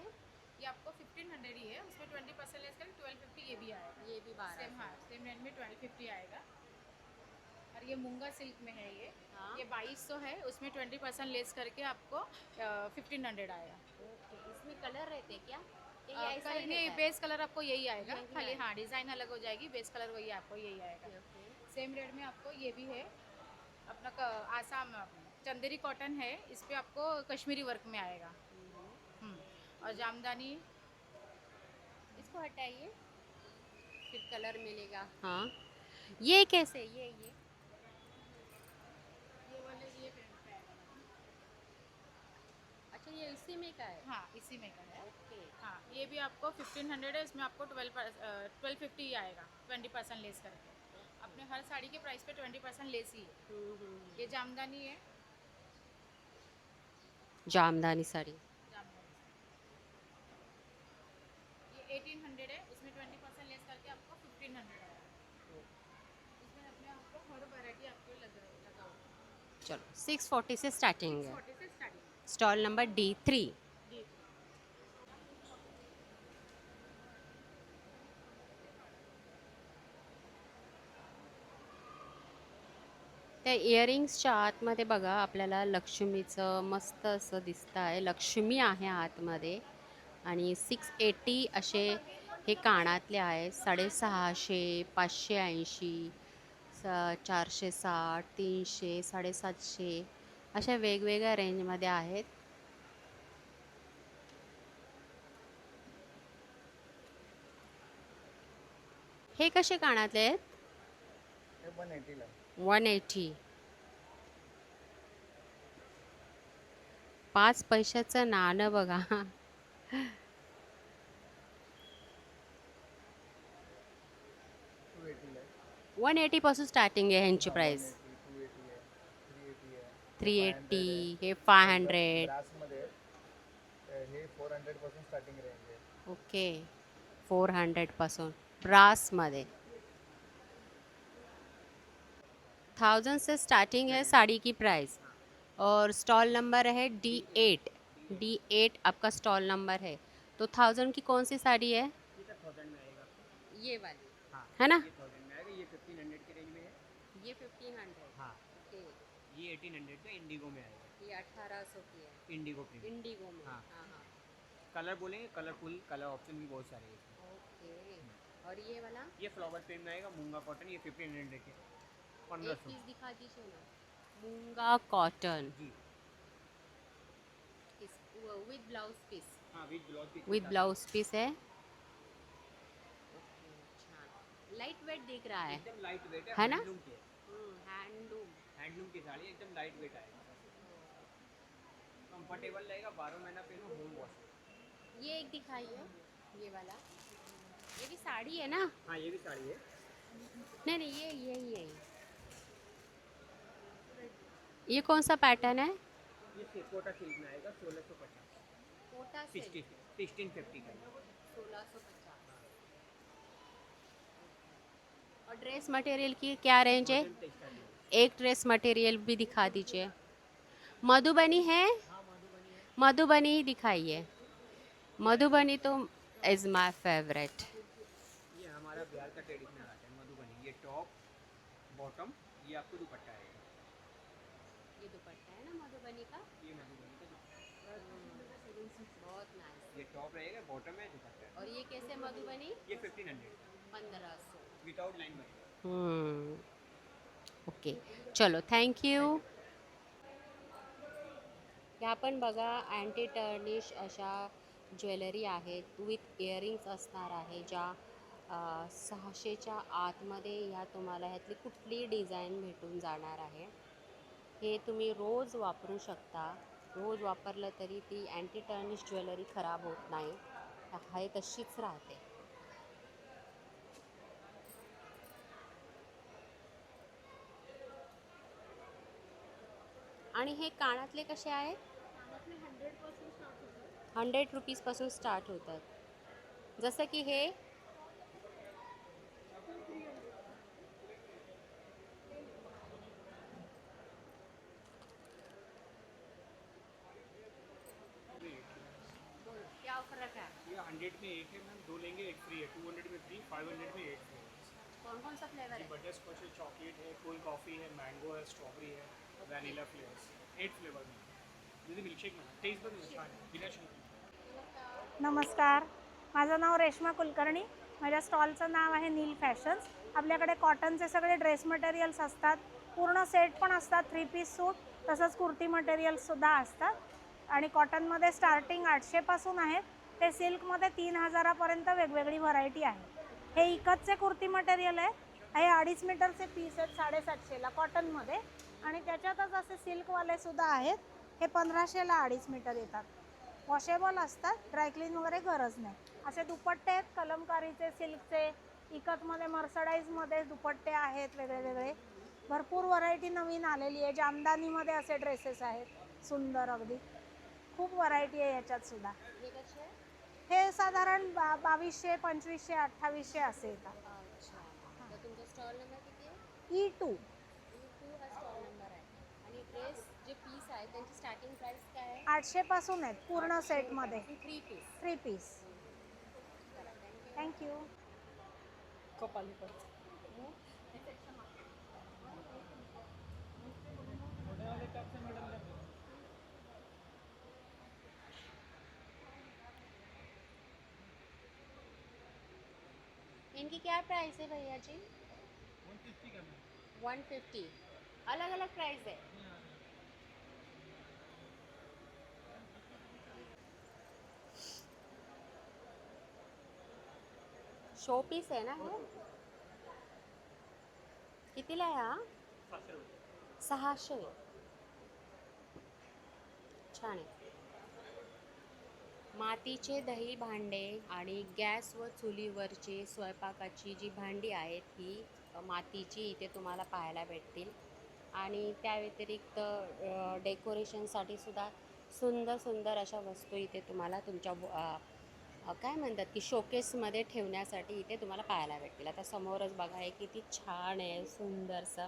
ये आपको 1500 ही है, उसमें 20% लेस करके 1250 ये भी आएगा. ये भी 12. सेम, हाँ सेम रेंज में 1250 आएगा. और ये मूंगा सिल्क में है ये। हाँ। ये 2200 है, उसमें 20% लेस करके आपको 1500 आएगा। ओके, इसमें कलर रहते क्या? कि ये ऐसा ही नहीं, रहता है? बेस कलर आपको यही आएगा, यही खाली आएगा। हाँ डिज़ाइन अलग हो जाएगी, बेस कलर वही आपको यही आएगा। ओके। सेम रेट में आपको ये भी है अपना आसाम चंदेरी कॉटन है, इस पे आपको कश्मीरी वर्क में आएगा। और जामदानी इसको हटाइए, फिर कलर मिलेगा। हाँ, ये कैसे? ये ये वाले ये print पे आएगा मैडम। अच्छा, ये इसी में का है? हाँ इसी में का है। ओके। हाँ ये भी आपको 1500 है, इसमें आपको 1250 ही आएगा 20% लेस करके। अपने हर साड़ी के प्राइस पे 20% लेस ही है। ये जामदानी है। जामदानी साड़ी। जामदानी ये 1800 है, इसमें 20% लेस करके आपको 1500 आएगा। इसमें अपने आपको हर वैरायटी आपको लगा होगा। चलो, 640 से स्टार्टिंग है। 40 से स्टार्टिंग। Stall number D3। जी। त्या इयरिंग्सच्या आतमध्ये बघा आपल्याला लक्ष्मीचं मस्त असं दिसतं आहे, लक्ष्मी आहे आतमध्ये. आणि 680 असे हे कानातले आहे, 650, 580, 460, 300, 750 अशा वेगवेगळ्या रेंजमध्ये आहेत. हे कसे कानातले आहेत? 180. 5 पैशाचं नाणं बघा. 180 पासून स्टार्टिंग आहे ह्यांची प्राइस. 380, हे 500. ओके, 400 पासून ब्रासमध्ये. 1000 से स्टार्टिंग है साड़ी की प्राइस. और स्टॉल नंबर है D8. D8 आपका स्टॉल नंबर है. तो 1000 की कौन सी साड़ी है? ये वाली है ना? ये 1500 की रेंज में है। ये 1500। हाँ। ओके। ये 1800 का इंडिगो में आएगा। ये 1800 की है इंडिगो प्रिंट। इंडिगो में। हाँ। हाँ हाँ। कलर बोलेंगे, कलरफुल कलर ऑप्शन भी बहुत सारे हैं। ओके। और ये वाला ये फ्लावर प्रिंट में आएगा, मूंगा कॉटन, ये 1500 के एक 1500। पीस दिखा दीजिए ना. मूंगा कॉटन जी। विद ब्लाउज पीस. हाँ, विद ब्लाउज पीस है. लाइट वेट दिख रहा है. एकदम लाइट वेट है ना? हैंडलूम की हैंडलूम की साड़ी एकदम लाइट वेट आएगा। कंफर्टेबल रहेगा, 12 महीना पहनो, होम वॉश। ये एक दिखाइए, ये वाला. ये भी साड़ी है ना? हाँ, ये भी साड़ी है। नहीं नहीं, ये यही है. ये कौन सा पैटर्न है? ये कोटा सिल्क में आएगा, 1650। कोटा सिल्क 1650 का। 1650. और ड्रेस मटेरियल की क्या रेंज है? एक ड्रेस मटेरियल भी दिखा दीजिए. मधुबनी है? मधुबनी ही दिखाइए. मधुबनी तो इज़ माय फेवरेट. ये हमारा बिहार का ट्रेडिशनल आर्ट है, मधुबनी। ये टॉप, बॉटम, ये आपको दुपट्टा आएगा। ये दुपट्टा है ना मधुबनी का? ये मधुबनी का दुपट्टा। बहुत नाइस. ये टॉप रहेगा, बॉटम है, दुपट्टा है। और ये कैसे मधुबनी? ये 1500 1500. विदाउट लाइन बनेगा। ओके, चलो थँक यू. ह्या पण बघा अँटी टर्निश अशा ज्वेलरी आहेत विथ इयरिंग्स असणार आहे, ज्या 600च्या आतमध्ये ह्या तुम्हाला ह्यातली कुठली डिझाईन भेटून जाणार आहे. हे तुम्ही रोज वापरू शकता. रोज वापरलं तरी ती अँटी टर्निश ज्वेलरी खराब होत नाही, आहे तशीच राहते. आणि हे कानातले कसे आहेत? 100 रुपीजपासून स्टार्ट होतात. जसं की हे क्या ऑफर रखा है? ये 100 में एक है मैम, 2 लेंगे 1 फ्री है, 200 में फ्री, 500 में 1 फ्री। कौन कौन सा फ्लेवर है? बटर स्कॉच है, चॉकलेट है, कोल्ड कॉफ़ी है, मैंगो है, स्ट्रॉबेरी है, वैनिला फ्लेवर्स 8 फ्लेवर में जैसे मिल्कशेक में टेस्ट पण छान आहे बिना शुगर. नमस्कार, माझं नाव रेश्मा कुलकर्णी. माझ्या स्टॉलचं नाव आहे नील फॅशन्स. आपल्याकडे कॉटनचे सगळे ड्रेस मटेरियल्स असतात, पूर्ण सेट पण असतात, 3 पीस सूट, तसंच कुर्ती मटेरियल्ससुद्धा असतात. आणि कॉटनमध्ये स्टार्टिंग 800पासून आहेत ते सिल्कमध्ये 3000पर्यंत वेगवेगळी व्हरायटी आहे. हे इकतचे कुर्ती मटेरियल आहे. हे 2.5 मीटरचे पीस आहेत 750ला कॉटनमध्ये. आणि त्याच्यातच असे सिल्कवालेसुद्धा आहेत. हे 1500ला 2.5 मीटर येतात. वॉशेबल असतात, ड्रायक्लीन वगैरे गरज नाही. असे दुपट्टे आहेत कलमकारीचे, सिल्कचे, इकतमध्ये मर्सडाईजमध्ये दुपट्टे आहेत वेगळे वेगळे. भरपूर व्हरायटी नवीन आलेली आहे. जामदानीमध्ये असे ड्रेसेस आहेत सुंदर अगदी. खूप व्हरायटी आहे याच्यातसुद्धा. हे कसे आहे? हे साधारण 2200, 2500, 2800 असे येतात. अच्छा, तर तुमचा स्टॉल नंबर किती आहे? E2. E2 हा स्टॉल नंबर आहे. आणि ड्रेस जे पीस आहे त्यांची स्टार्टिंग प्राइस काय आहे? 800पासून आहेत पूर्ण सेटमध्ये. 3 पीस. 3 पीस. थँक्यू. कपाली पर इनकी क्या प्राइस है भैया जी? 150. अलग अलग प्राइस है. शो पीस आहे ना हे? कितीला आहे हा? 600. छान आहे. मातीचे दही भांडे आणि गॅस व चुलीवरची स्वयंपाकाची जी भांडी आहेत ही मातीची इथे तुम्हाला पाहायला भेटतील. आणि त्या व्यतिरिक्त डेकोरेशनसाठी सुद्धा सुंदर सुंदर अशा वस्तू इथे तुम्हाला तुमच्या काय म्हणतात की शोकेसमध्ये ठेवण्यासाठी इथे तुम्हाला पाहायला भेटतील. आता समोरच बघा हे किती छान आहे सुंदरसं.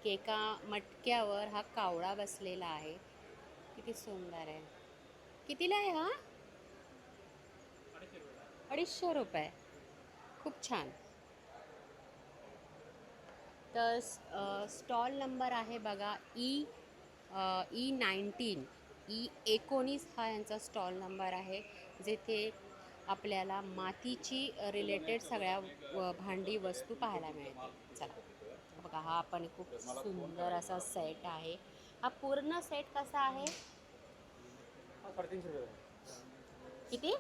एका मटक्यावर हा कावळा बसलेला आहे. किती सुंदर आहे. कितीला आहे हा? 250 रुपये. खूप छान. तर स्टॉल नंबर आहे बघा E19. E19 हा यांचा स्टॉल नंबर आहे, जिथे आपल्याला मातीची रिलेटेड सगळ्या भांडी वस्तू पाहायला मिळते. चला बघा, हा पण खूप सुंदर असा सेट आहे. हा पूर्ण सेट कसा आहे? 350 रुपये. किती?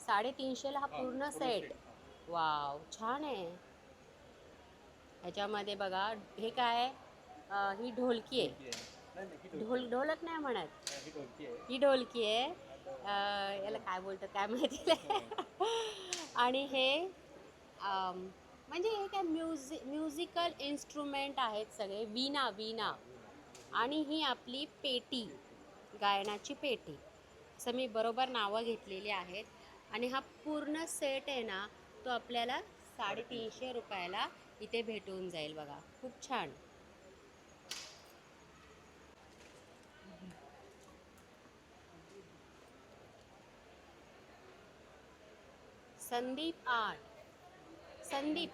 350ला हा पूर्ण सेट. वाव, छान आहे. ह्याच्यामध्ये बघा हे काय आहे? ही ढोलकी आहे. ढोलक नाही म्हणत, ही ढोलकी आहे. याला काय बोलतात काय माहिती. आणि हे म्हणजे हे काय म्युझिकल इन्स्ट्रुमेंट आहेत सगळे. वीणा. आणि ही आपली पेटी, गायनाची पेटी. असं मी बरोबर नावं घेतलेली आहेत. आणि हा पूर्ण सेट आहे ना, तो आपल्याला 350 रुपयाला इथे भेटून जाईल बघा. खूप छान. संदीप आर्ट. संदीप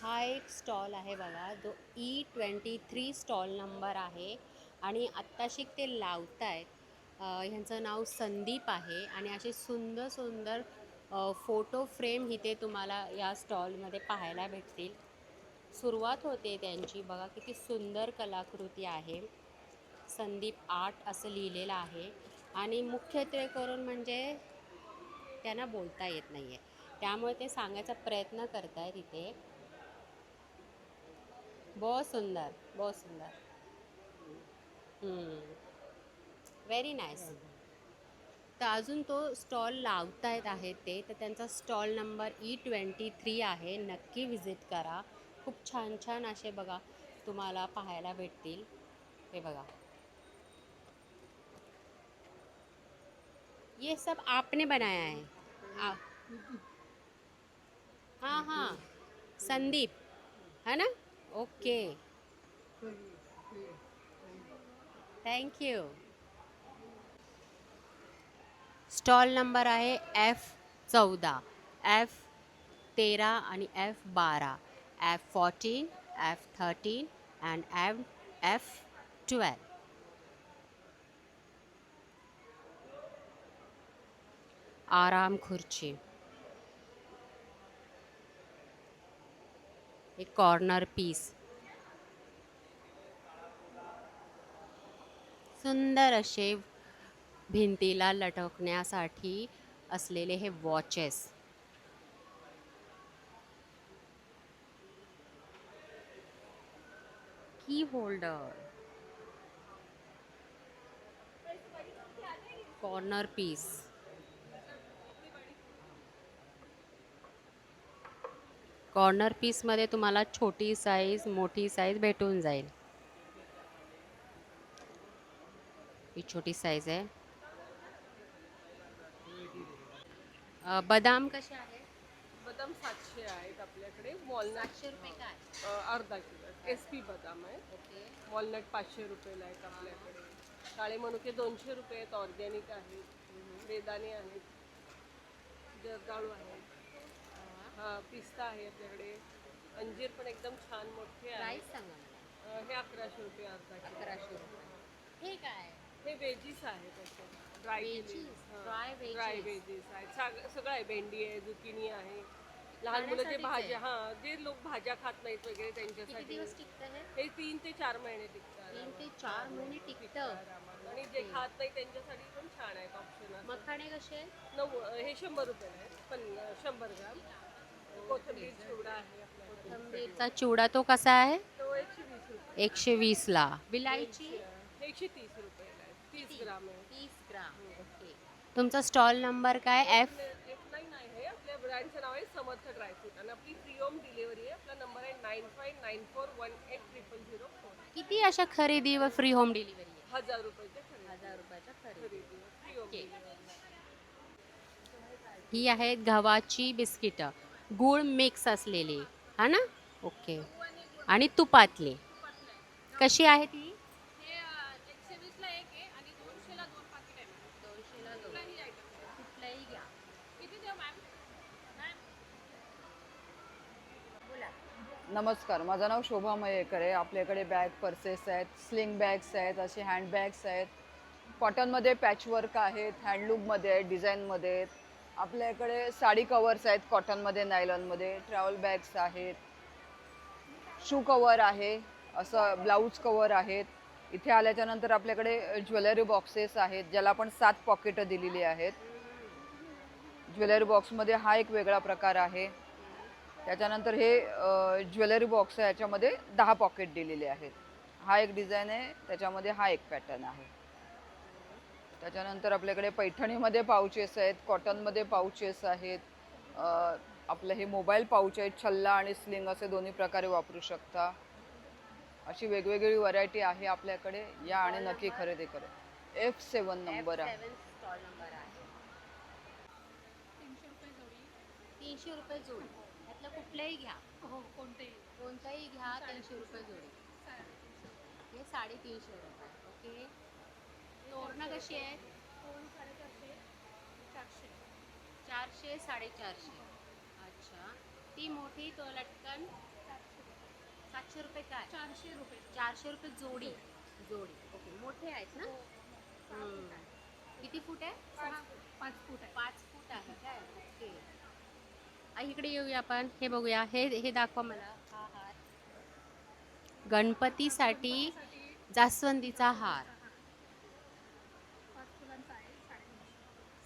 हा एक स्टॉल आहे बघा, जो E23 स्टॉल नंबर आहे. आणि आत्ताशिक ते लावतायत. ह्यांचं नाव संदीप आहे. आणि असे सुंदर सुंदर फोटो फ्रेम इथे तुम्हाला या स्टॉलमध्ये पाहायला भेटतील. सुरुवात होते त्यांची. बघा किती सुंदर कलाकृती आहे. संदीप आर्ट असं लिहिलेलं आहे. आणि मुख्यत्वे करून म्हणजे त्यांना बोलता येत नाही आहे, त्यामुळे ते सांगायचा प्रयत्न करत आहेत इथे. बहुत सुंदर, बहुत सुंदर. Very nice. तर अजून तो स्टॉल लावतायत आहेत ते. तर त्यांचा स्टॉल नंबर E23 आहे. नक्की विजिट करा. खूप छान छान असे बघा तुम्हाला पाहायला भेटतील. हे बघा, ये सब आपने बनाया है? हाँ हाँ संदीप है ना, okay thank you. Stall number आहे F14, F13 आणि F12, F14, F13 and F12. आराम खुर्ची, एक कॉर्नर पीस, सुंदर असे भिंतीला लटकण्यासाठी असलेले हे वॉचेस. की होल्डर, कॉर्नर पीस, कॉर्नर पीसमध्ये तुम्हाला छोटी साईज मोठी साईज भेटून जाईल. ही छोटी साईज आहे. बदाम कसे आहेत? बदाम 700 आहेत आपल्याकडे. वॉलनट 700 रुपये काय? अर्धा किलो SP बदाम आहे. ओके. वॉलनट 500 रुपयाला आहेत आपल्याकडे. काळे मनुके 200 रुपये आहेत, ऑर्गॅनिक आहेत. बेदाणे आहेत, जर्दाळू आहेत, हां पिस्ता आहे आपल्याकडे. अंजीर पण एकदम छान मोठे आहे. प्राईस सांगा मला. हे 1100 रुपये अर्धा किलो. 1100 रुपये. हे काय? हे वेजीस आहेत असे dry Veggies? Dry veggies. Dry wages आहेत. सगळं आहे. भेंडी आहे, झुकिनी आहे. लहान मुलं जे खाण्यासाठीच भाज्या आहे. हां जे लोक भाज्या खात नाहीत वगैरे किती त्यांच्यासाठी दिवस टिकतं हे? हे 3 ते 4 महिने टिकतात. 3 ते 4 महिने टिकतं. आणि जे खात नाही त्यांच्यासाठी पण छान आहेत ऑप्शन. मखाणे कसे आहेत? हे 100 रुपयाला आहे, पण 100 ग्राम. कोथिंबीर चिवडा आहे आपल्याकडे. कोथिंबीरचा चिवडा तो कसा आहे? तो 120 रुपये. 120 ला. विलायची? हे 130 रुपयाला आहे. 30 ग्राम आहे. 30 ग्राम. ओके. तुमचा स्टॉल नंबर काय? F9 आहे. आपल्या ब्रँडचं नाव आहे समर्थ ड्रायफ्रूट आणि आपली फ्री होम डिलिव्हरी आहे. आपला नंबर आहे 9594180004. किती अशा खरेदीवर फ्री होम डिलिव्हरी आहे? 1000 रुपयाच्या खरेदी. 1000 रुपयाच्या खरेदी. खरेदीवर फ्री होम ओके. डिलिव्हरी. ही आहेत गव्हाची बिस्किटं, गूळ मिक्स असलेली हा ना. ओके. आणि तुपातली कशी आहे ती? हे 120ला एक आहे आणि 200ला 2 पाकिट आहे. 200ला 2. कुठलाही आयटम कुठलाही घ्या. किती देऊ मॅम? मॅम बोला. नमस्कार, माझं नाव शोभा मयेकर आहे. आपल्याकडे बॅग पर्सेस आहेत, स्लिंग बॅग्स आहेत, असे हँडबॅग्स आहेत. कॉटनमध्ये पॅचवर्क आहेत, हँडलूममध्ये आहेत, डिझाईनमध्ये आहेत. आपल्याकडे साडी कवर्स आहेत कॉटनमध्ये, नायलॉनमध्ये. ट्रॅव्हल बॅग्स आहेत, शू कवर आहे, असं ब्लाऊज कवर आहेत. इथे आल्याच्यानंतर आपल्याकडे ज्वेलरी बॉक्सेस आहेत, ज्याला आपण 7 पॉकेटं दिलेली आहेत. ज्वेलरी बॉक्समध्ये हा एक वेगळा प्रकार आहे. त्याच्यानंतर हे ज्वेलरी बॉक्स आहे, याच्यामध्ये 10 पॉकेट दिलेले आहेत. हा एक डिझाईन आहे, त्याच्यामध्ये हा एक पॅटर्न आहे. त्याच्यानंतर आपल्याकडे पैठणीमध्ये पाउचेस आहेत, कॉटनमध्ये पाउचेस आहेत. आपलं हे मोबाईल पाउच आहेत, छल्ला आणि स्लिंग असे दोन्ही प्रकारे वापरू शकता. अशी वेगवेगळी व्हरायटी आहे आपल्याकडे. या आणि नक्की खरेदी करा. F7 नंबर आहे. F7 स्टॉल नंबर आहे. 300 रुपये जोडी. 300 रुपये जोडी. यातलं कुठलंही घ्या. हो कोणतेही. कोणताही घ्या. 300 रुपये जोडी. 350. हे 350 रुपये. ओके. तोरणं कशी आहे? तोरण 450, 400. 400, 450. अच्छा. ती मोठी तो लटकन 700 रुपये काय? 400 रुपये. 400 रुपये जोडी. जोडी. ओके. मोठे आहेत ना? किती फूट आहे? 5 फूट आहे. 5 फूट आहे काय? ओके. इकडे येऊया आपण. हे बघूया. हे दाखवा मला. हा हार गणपतीसाठी जास्वंदीचा हार. 5 फुलांचा आहे.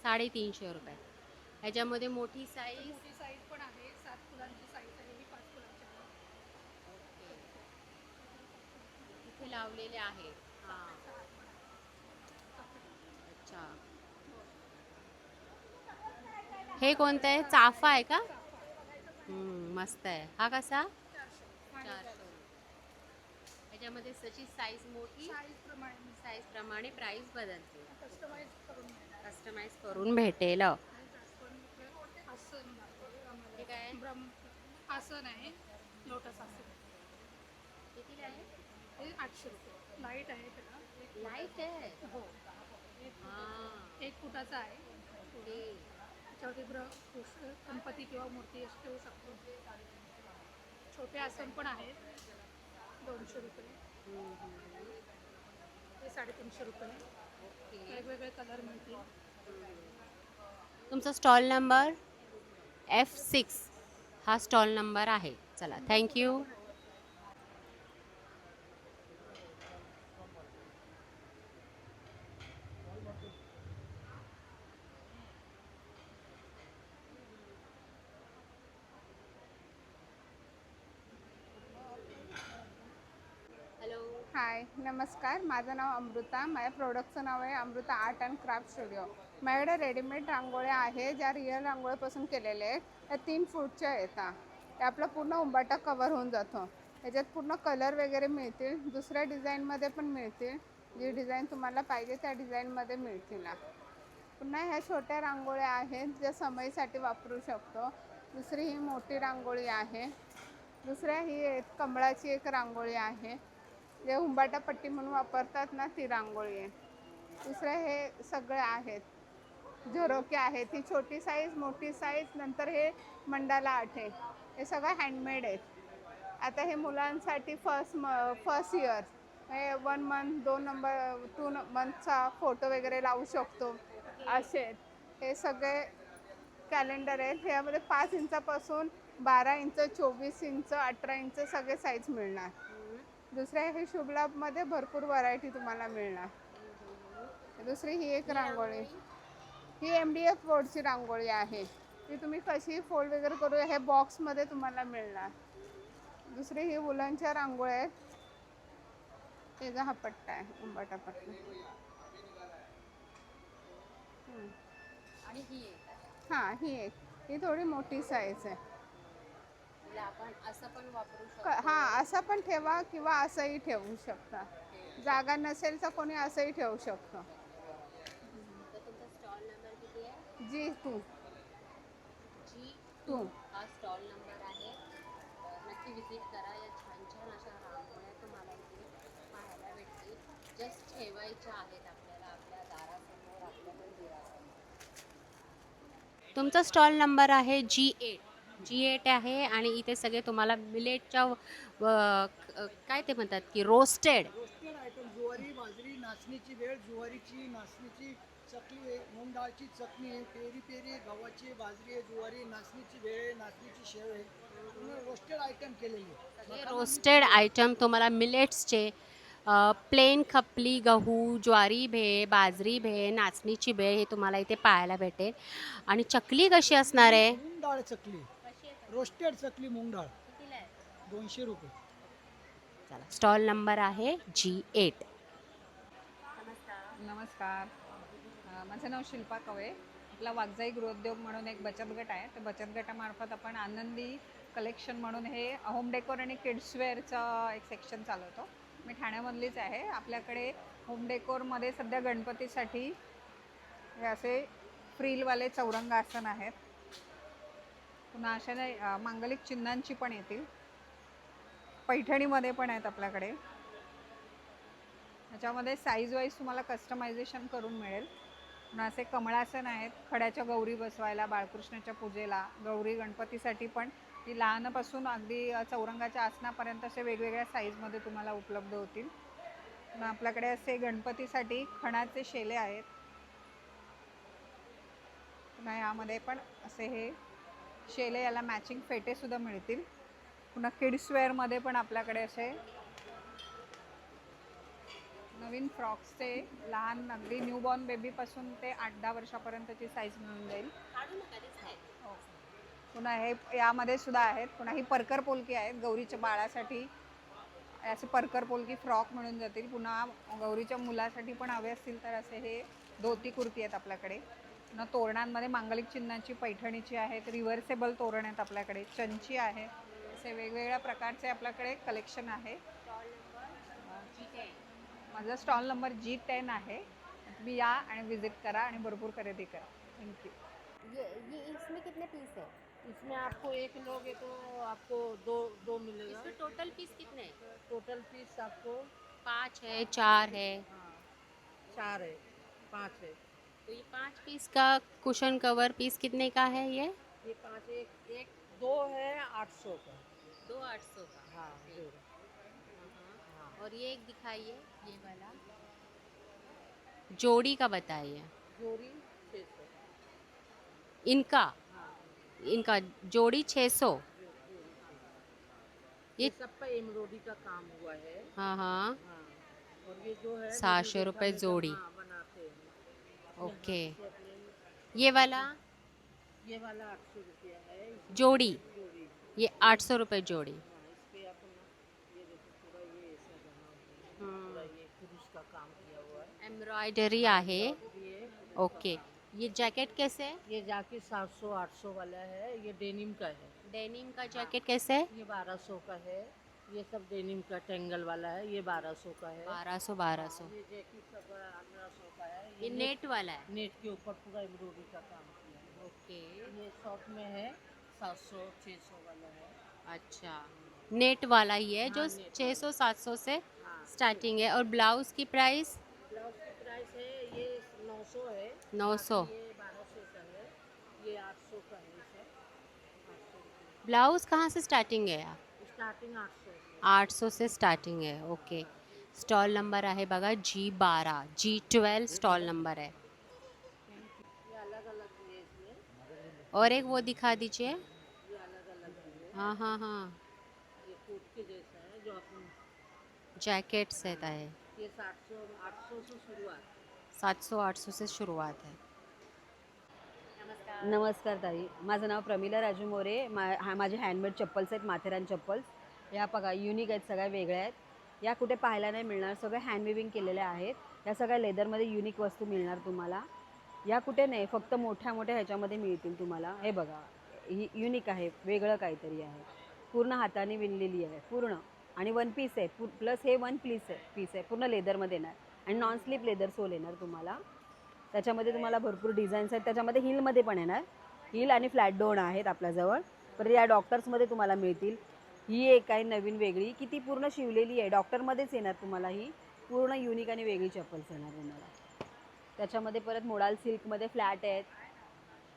350 रुपये. ह्याच्यामध्ये मोठी साईज. मोठी साईज पण आहे. 7 फुलांची साईज आहे. ही 5 फुलांची आहे. इथे लावलेले आहे. हां. अच्छा. हे कोणतं आहे? चाफा आहे का? मस्त आहे. हा कसा? 400. ह्याच्यामध्ये सची साईज मोठी. साईज प्रमाणे प्राइस बदलते. कस्टमाइज करून भेटेल. असं हे काय? आसन आहे लोटस आसन. किती आहे? हे 800 रुपये. लाईट आहे त्याला. लाईट आहे. हो. हां. 1 फुटाचा आहे. त्याच्यावरती गणपती किंवा मूर्ती अशी ठेवू शकतो. छोटे आसन पण आहेत 200 रुपये. हे 350 रुपये. वेगवेगळे कलर मिळतील. तुमचा स्टॉल नंबर F6 हा स्टॉल नंबर आहे. चला, थँक्यू. हाय नमस्कार, माझं नाव अमृता. माझ्या प्रोडक्टचं नाव आहे Amruta art and craft studio. माझ्याकडे रेडीमेड रांगोळ्या आहे ज्या रिअल रांगोळीपासून केलेल्या आहेत. त्या 3 फूटच्या येतात. त्या आपला पूर्ण उंबाटा कवर होऊन जातो. त्याच्यात पूर्ण कलर वगैरे मिळतील. दुसऱ्या डिझाईनमध्ये पण मिळतील. जी डिझाईन तुम्हाला पाहिजे त्या डिझाईनमध्ये मिळतील. पुन्हा ह्या छोट्या रांगोळ्या आहेत ज्या समईसाठी वापरू शकतो. दुसरी ही मोठी रांगोळी आहे. दुसऱ्या ही कमळाची एक रांगोळी आहे जे उंबाटा पट्टी म्हणून वापरतात ना, ती रांगोळी आहे. दुसरे हे सगळे आहेत. झरोके आहेत. ही छोटी साईज, मोठी साईज, नंतर हे मंडाला आर्ट आहे. हे सगळं हँडमेड आहेत. आता हे मुलांसाठी फर्स्ट इयर हे 1 मंथ 2 मंथचा फोटो वगैरे लावू शकतो असे आहेत. हे सगळे कॅलेंडर आहेत. ह्यामध्ये 5 इंचापासून 12 इंच, 24 इंच, 18 इंच सगळे साईज मिळणार. दुसऱ्या हे शुभ लाभमध्ये भरपूर व्हरायटी तुम्हाला मिळणार. दुसरी ही एक रांगोळी, ही MDF बोर्डची रांगोळी आहे. ती तुम्ही कशी फोल्ड वगैरे करू हे बॉक्समध्ये तुम्हाला मिळणार. दुसरी ही वुलनच्या रांगोळ्या आहेत. त्याचा हा पट्टा आहे, उंबाटा पट्टा. आणि ही हां, ही एक, ही थोडी मोठी साईज आहे. आपण असं पण वापरू शकतो. हां, असं पण ठेवा किंवा असंही ठेवू शकता. जागा नसेल तर कोणी असंही ठेवू शकतो. तर तुमचा स्टॉल नंबर किती आहे? G2 हा स्टॉल नंबर आहे. नक्की विजिट करा. या छान छान अशा रांगोळ्या तुम्हाला इथे पाहायला भेटतील. जस्ट ठेवायच्या आहेत आपल्याला आपल्या दारासमोर, आपल्या मंदिरासमोर. तुमचा स्टॉल नंबर आहे G8 आहे. आणि इथे सगळे तुम्हाला मिलेटच्या काय ते म्हणतात की रोस्टेड आयटम, ज्वारी, बाजरी, नाचणीची वेळ, ज्वारीची, नाचणीची चकली आहे, मूग डाळची चटणी आहे, पेरी पेरी, गव्हाची, बाजरी आहे, ज्वारी, नाचणीची वेळ आहे, नाचणीची शेव आहे. रोस्टेड आयटम केलेले. रोस्टेड आयटम तुम्हाला मिलेट्सचे प्लेन खपली गहू, ज्वारी भेळ, बाजरी भेळ, नाचणीची भेळ हे तुम्हाला इथे पाहायला भेटेल. आणि चकली कशी असणार आहे? मूग डाळ चकली, रोस्टेड चकली मूग डाळ 200 रुपये. चला, स्टॉल नंबर आहे G8. नमस्कार, माझं नाव शिल्पा कवळे. आपला वागजाई गृहोद्योग म्हणून एक बचत गट आहे. त्या बचत गटामार्फत आपण आनंदी कलेक्शन म्हणून हे होम डेकोर आणि किड्सवेअरचं एक सेक्शन चालवतो. मी ठाण्यामधलीच आहे. आपल्याकडे होम डेकोरमध्ये सध्या गणपतीसाठी हे असे फ्रीलवाले चौरंगासन आहेत. पुन्हा अशा मांगलिक चिन्हांची पण येतील. पैठणीमध्ये पण आहेत आपल्याकडे. ह्याच्यामध्ये साईज वाईज तुम्हाला कस्टमायझेशन करून मिळेल. पुन्हा असे कमळासन आहेत खड्याच्या गौरी बसवायला, बाळकृष्णाच्या पूजेला, गौरी गणपतीसाठी पण ती लहानपासून अगदी चौरंगाच्या आसनापर्यंत असे वेगवेगळ्या साईजमध्ये तुम्हाला उपलब्ध होतील. पुन्हा आपल्याकडे असे गणपतीसाठी खणाचे शेले आहेत. पुन्हा यामध्ये पण असे हे शेले, याला मॅचिंग फेटेसुद्धा मिळतील. पुन्हा किड्सवेअरमध्ये पण आपल्याकडे असे नवीन फ्रॉक्सचे लहान अगदी न्यूबॉर्न बेबीपासून ते 8-10 वर्षापर्यंतची साईज मिळून जाईल. पुन्हा हे यामध्ये सुद्धा आहेत. पुन्हा ही परकर पोलकी आहेत गौरीच्या बाळासाठी. असे परकर पोलकी फ्रॉक मिळून जातील. पुन्हा गौरीच्या मुलासाठी पण हवे असतील तर असे हे धोती कुर्ती आहेत आपल्याकडे. पुन्हा तोरणांमध्ये मांगलिक चिन्हांची पैठणीची आहेत. रिव्हर्सेबल तोरण आहेत आपल्याकडे. चंची आहे. असे वेगवेगळ्या प्रकारचे आपल्याकडे कलेक्शन आहे. माझा स्टॉल नंबर G10 आहे. तुम्ही या आणि विजिट करा आणि भरपूर खरेदी करा. थँक्यू. ये इसमें कितने पीस है? इसमें आपको एक लोगे तो आपको दो दो मिलेगा। इसमें टोटल पीस कितने हैं? टोटल पीस आपको 5 है, 4 है? 4 है, 5 है। तो ये 5 पीस का कुशन कवर पीस कितने का है ये? ये 5 एक एक 2 है 800 का। 2 800 का। हाँ ठीक। दो। हाँ। और ये एक दिखाइए, ये वाला जोड़ी का बताइए। जोड़ी 600। इनका इनका जोड़ी 600। ये सब पे एम्ब्रॉयडरी का काम हुआ है। हाँ हाँ। हाँ। और ये जो है 700 रुपये जोड़ी। हाँ, बनाते हैं। ओके। ये वाला ये वाला 800 रुपया है। इसमें जोड़ी, जोड़ी। ये 800 रुपये जोड़ी। हाँ, इस पे अपना ये देखो पूरा ये ऐसा बना हुआ है। पूरा ये कुरुश का काम किया हुआ है। एम्ब्रॉयडरी आहे। ये ओके। ये जैकेट कैसे है? ये जैकेट 700 800 वाला है। ये डेनिम का है। डेनिम का जैकेट कैसे है? ये 1200 का है। ये सब डेनिम का टेंगल वाला है। ये 1200 का है। 1200। ये जैकेट सब 1800 का है। ये नेट वाला है? नेट के ऊपर पूरा एम्ब्रॉयडरी का काम किया है। ओके। ये शॉर्ट में है 700 600 वाला है। अच्छा, नेट वाला ही है जो हाँ, नेट 600 700 से हाँ। स्टार्टिंग है। और ब्लाउज की प्राइस? ब्लाउज की प्राइस है ये 900 है। 900। बाकी ये 1200 का है। ये 800 का है सर। 800 रुपये। ब्लाउज कहाँ से स्टार्टिंग है? स्टार्टिंग 800 से। 800 से स्टार्टिंग है। ओके। स्टॉल नंबर आहे बघा G12 G12 स्टॉल नंबर है। ये अलग अलग है इसमें। और एक वो दिखा दीजिए। ये अलग अलग है। हाँ हाँ हाँ, ये कोट के जैसा है जो अपन जैकेट सेट आहे। ये 700 800 से शुरुआत। 700 800 से सुरुवात है। नमस्कार ताई, माझं नाव प्रमिला राजू मोरे. माझे हँडमेड चप्पल्स आहेत, माथेरान चप्पल्स. या बघा युनिक आहेत, सगळ्या वेगळ्या आहेत. या कुठे पाहायला नाही मिळणार, सगळे हँडविविंग केलेल्या आहेत. या सगळ्या लेदरमध्ये युनिक वस्तू मिळणार तुम्हाला. या कुठे नाही, फक्त मोठ्या मोठ्या ह्याच्यामध्ये मिळतील तुम्हाला. हे बघा, ही युनिक आहे, वेगळं काहीतरी आहे. पूर्ण हाताने विणलेली आहे पूर्ण. आणि वन पीस आहे प्लस हे वन पीस आहे पूर्ण लेदरमध्ये येणार. आणि नॉन स्लीप लेदर सोल येणार तुम्हाला. त्याच्यामध्ये तुम्हाला भरपूर डिझाईन्स आहेत. त्याच्यामध्ये हिलमध्ये पण येणार. हिल आणि फ्लॅट दोन आहेत आपल्याजवळ. परत या डॉक्टर्समध्ये तुम्हाला मिळतील. ही एक आहे नवीन वेगळी की ती पूर्ण शिवलेली आहे, डॉक्टरमध्येच येणार तुम्हाला. ही पूर्ण युनिक आणि वेगळी चप्पल्स येणार तुम्हाला. त्याच्यामध्ये परत मोडाल सिल्कमध्ये फ्लॅट आहेत.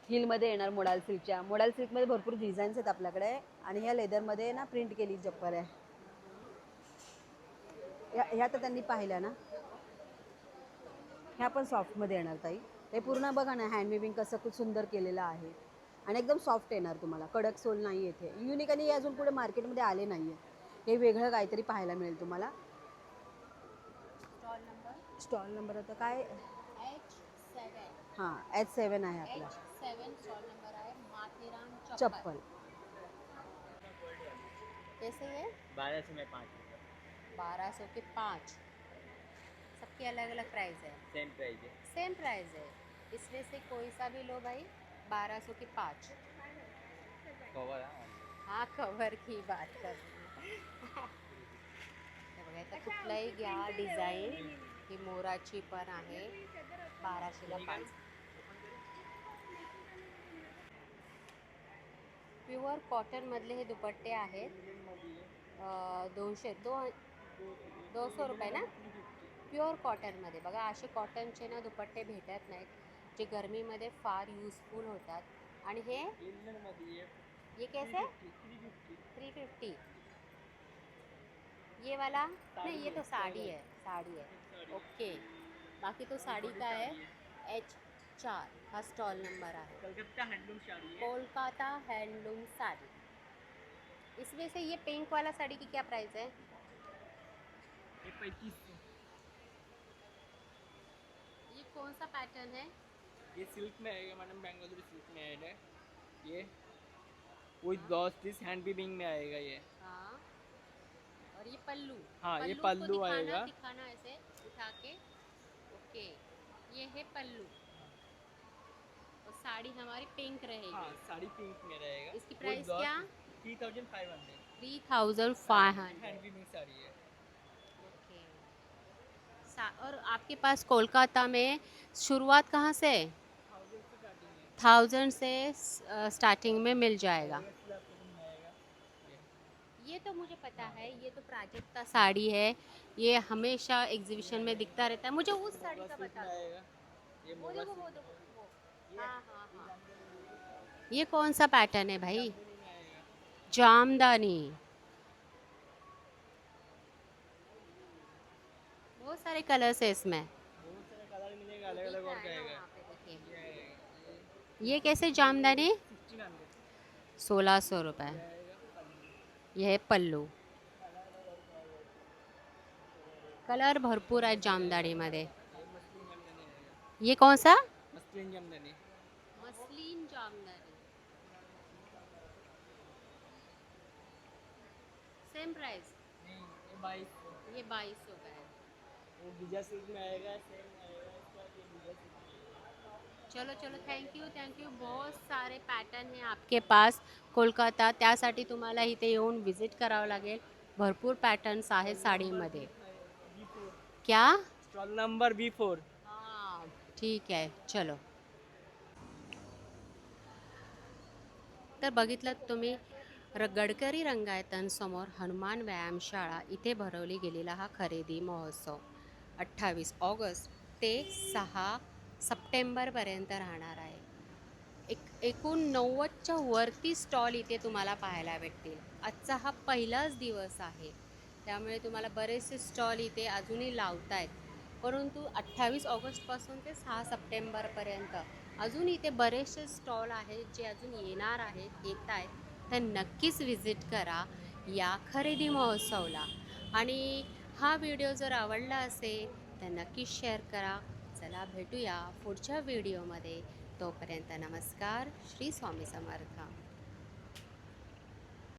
हिलमध्ये येणार मोडाल सिल्कच्या. मोडाल सिल्कमध्ये भरपूर डिझाईन्स आहेत आपल्याकडे. आणि ह्या लेदरमध्ये ना प्रिंट केली चप्पल आहे. ह्या तर त्यांनी पाहिल्या ना, ह्या पण सॉफ्टमध्ये येणार ताई. हे पूर्ण बघा ना, हँडविविंग कसं खूप सुंदर केलेलं आहे. आणि एकदम सॉफ्ट येणार तुम्हाला, कडक सोल नाही येथे. युनिक आणि हे अजून पुढे मार्केटमध्ये आले नाही आहे. हे वेगळं काहीतरी पाहायला मिळेल तुम्हाला. स्टॉल नंबर आता काय? H7 हां H7 आहे आपला H7 स्टॉल नंबर आहे माथेरान चप्पल. कैसे है? 1200 में 5 1200 के 5। सबकी अलग अलग प्राइस है? सेम प्राइस है। सेम प्राइस है, इसमें से कोई सा भी लो भाई। 1200 के 5। कवर है। हाँ, कवर की बात कर बघायचं कुठलाही घ्या डिझाईन. ही मोराची पण आहे, 1200ला 5. प्युअर कॉटनमधले हे दुपट्टे आहेत. 200 रुपये ना. प्युअर कॉटनमध्ये बघा, असे कॉटनचे ना दुपट्टे भेटत नाहीत, जे गरमीमध्ये फार यूजफुल होतात. आणि हे ये कैसे? 350। ये वाला नहीं, ये तो साड़ी है, साड़ी है। ओके, बाकी तो साड़ी का है। H4 हा स्टॉल नंबर आहे. कलकत्ता हैंडलूम साड़ी है। कोलकाता हैंडलूम साड़ी. इसमें से ये पिंक वाला साड़ी की क्या प्राइस है? ये 3500। ये कौन सा पैटर्न है? ये सिल्क में आएगा मैडम, बेंगलुरु सिल्क में आएगा ये। विद ब्लाउज पीस हैंड वीविंग में आएगा ये। हाँ, और ये पल्लू? हाँ, ये को पल्लू दिखाना, आएगा। दिखाना ऐसे उठा के। ओके, ये है पल्लू और साड़ी हमारी पिंक रहेगी। हाँ, साड़ी पिंक में रहेगा। इसकी प्राइस क्या? 3500। 3500। हैंड वीविंग साड़ी है। ओके। और आपके पास कोलकाता में शुरुआत कहाँ से है? 1000 से स्टार्टिंग में मिल जाएगा। ये तो मुझे पता है, ये तो प्राजक्ता साड़ी है, ये हमेशा एग्जीबिशन में दिखता रहता है। मुझे उस साड़ी का बता दो। वो देखो, वो देखो, वो। हाँ हाँ हाँ, ये कौन सा पैटर्न है भाई? जामदानी। बहुत सारे कलर्स है इसमें। अलग अलग और कहेगा। ये कैसे जामदानी? 1600 रुपये। यह है पल्लू। कलर भरपूर आहेत जामदानीमध्ये। ये कौन सा? Muslin jamdani. Muslin jamdani. Same price? नहीं, ये 2200। ये 2200 का है। वो बीजा सिल्क में आएगा, सेम आएगा इसका, ये बीजा सिल्क में आएगा। चलो चलो, थँक यू। बहुत सारे पॅटर्न आहे आपके पास कोलकाता, त्यासाठी तुम्हाला इथे येऊन विजिट करावं लागेल। भरपूर पॅटर्न्स आहेत साडीमध्ये। क्या? Stall number B4। हाँ ठीक आहे, चलो। तर बघितलं तुम्ही गडकरी रंगायतांसमोर हनुमान व्यायामशाळा इथे भरवली गेलेला हा खरेदी महोत्सव 28 ऑगस्ट ते 6 सप्टेंबरपर्यंत राहणार आहे। एकूण 90च्या वरती स्टॉल इथे तुम्हाला पाहायला भेटतील। आजचा हा पहिलाच दिवस आहे, त्यामुळे तुम्हाला बरेचसे स्टॉल इथे अजूनही लावतायत, परंतु 28 ऑगस्टपासून ते 6 सप्टेंबरपर्यंत अजून इथे बरेचसे स्टॉल आहेत जे अजून येणार आहेत, येत आहेत। तर नक्कीच विजिट करा या खरेदी महोत्सवला। आणि हा व्हिडिओ जर आवडला असेल तर नक्कीच शेअर करा। चला भेटूया पुढच्या व्हिडिओमध्ये, तोपर्यंत नमस्कार, श्री स्वामी समर्थ।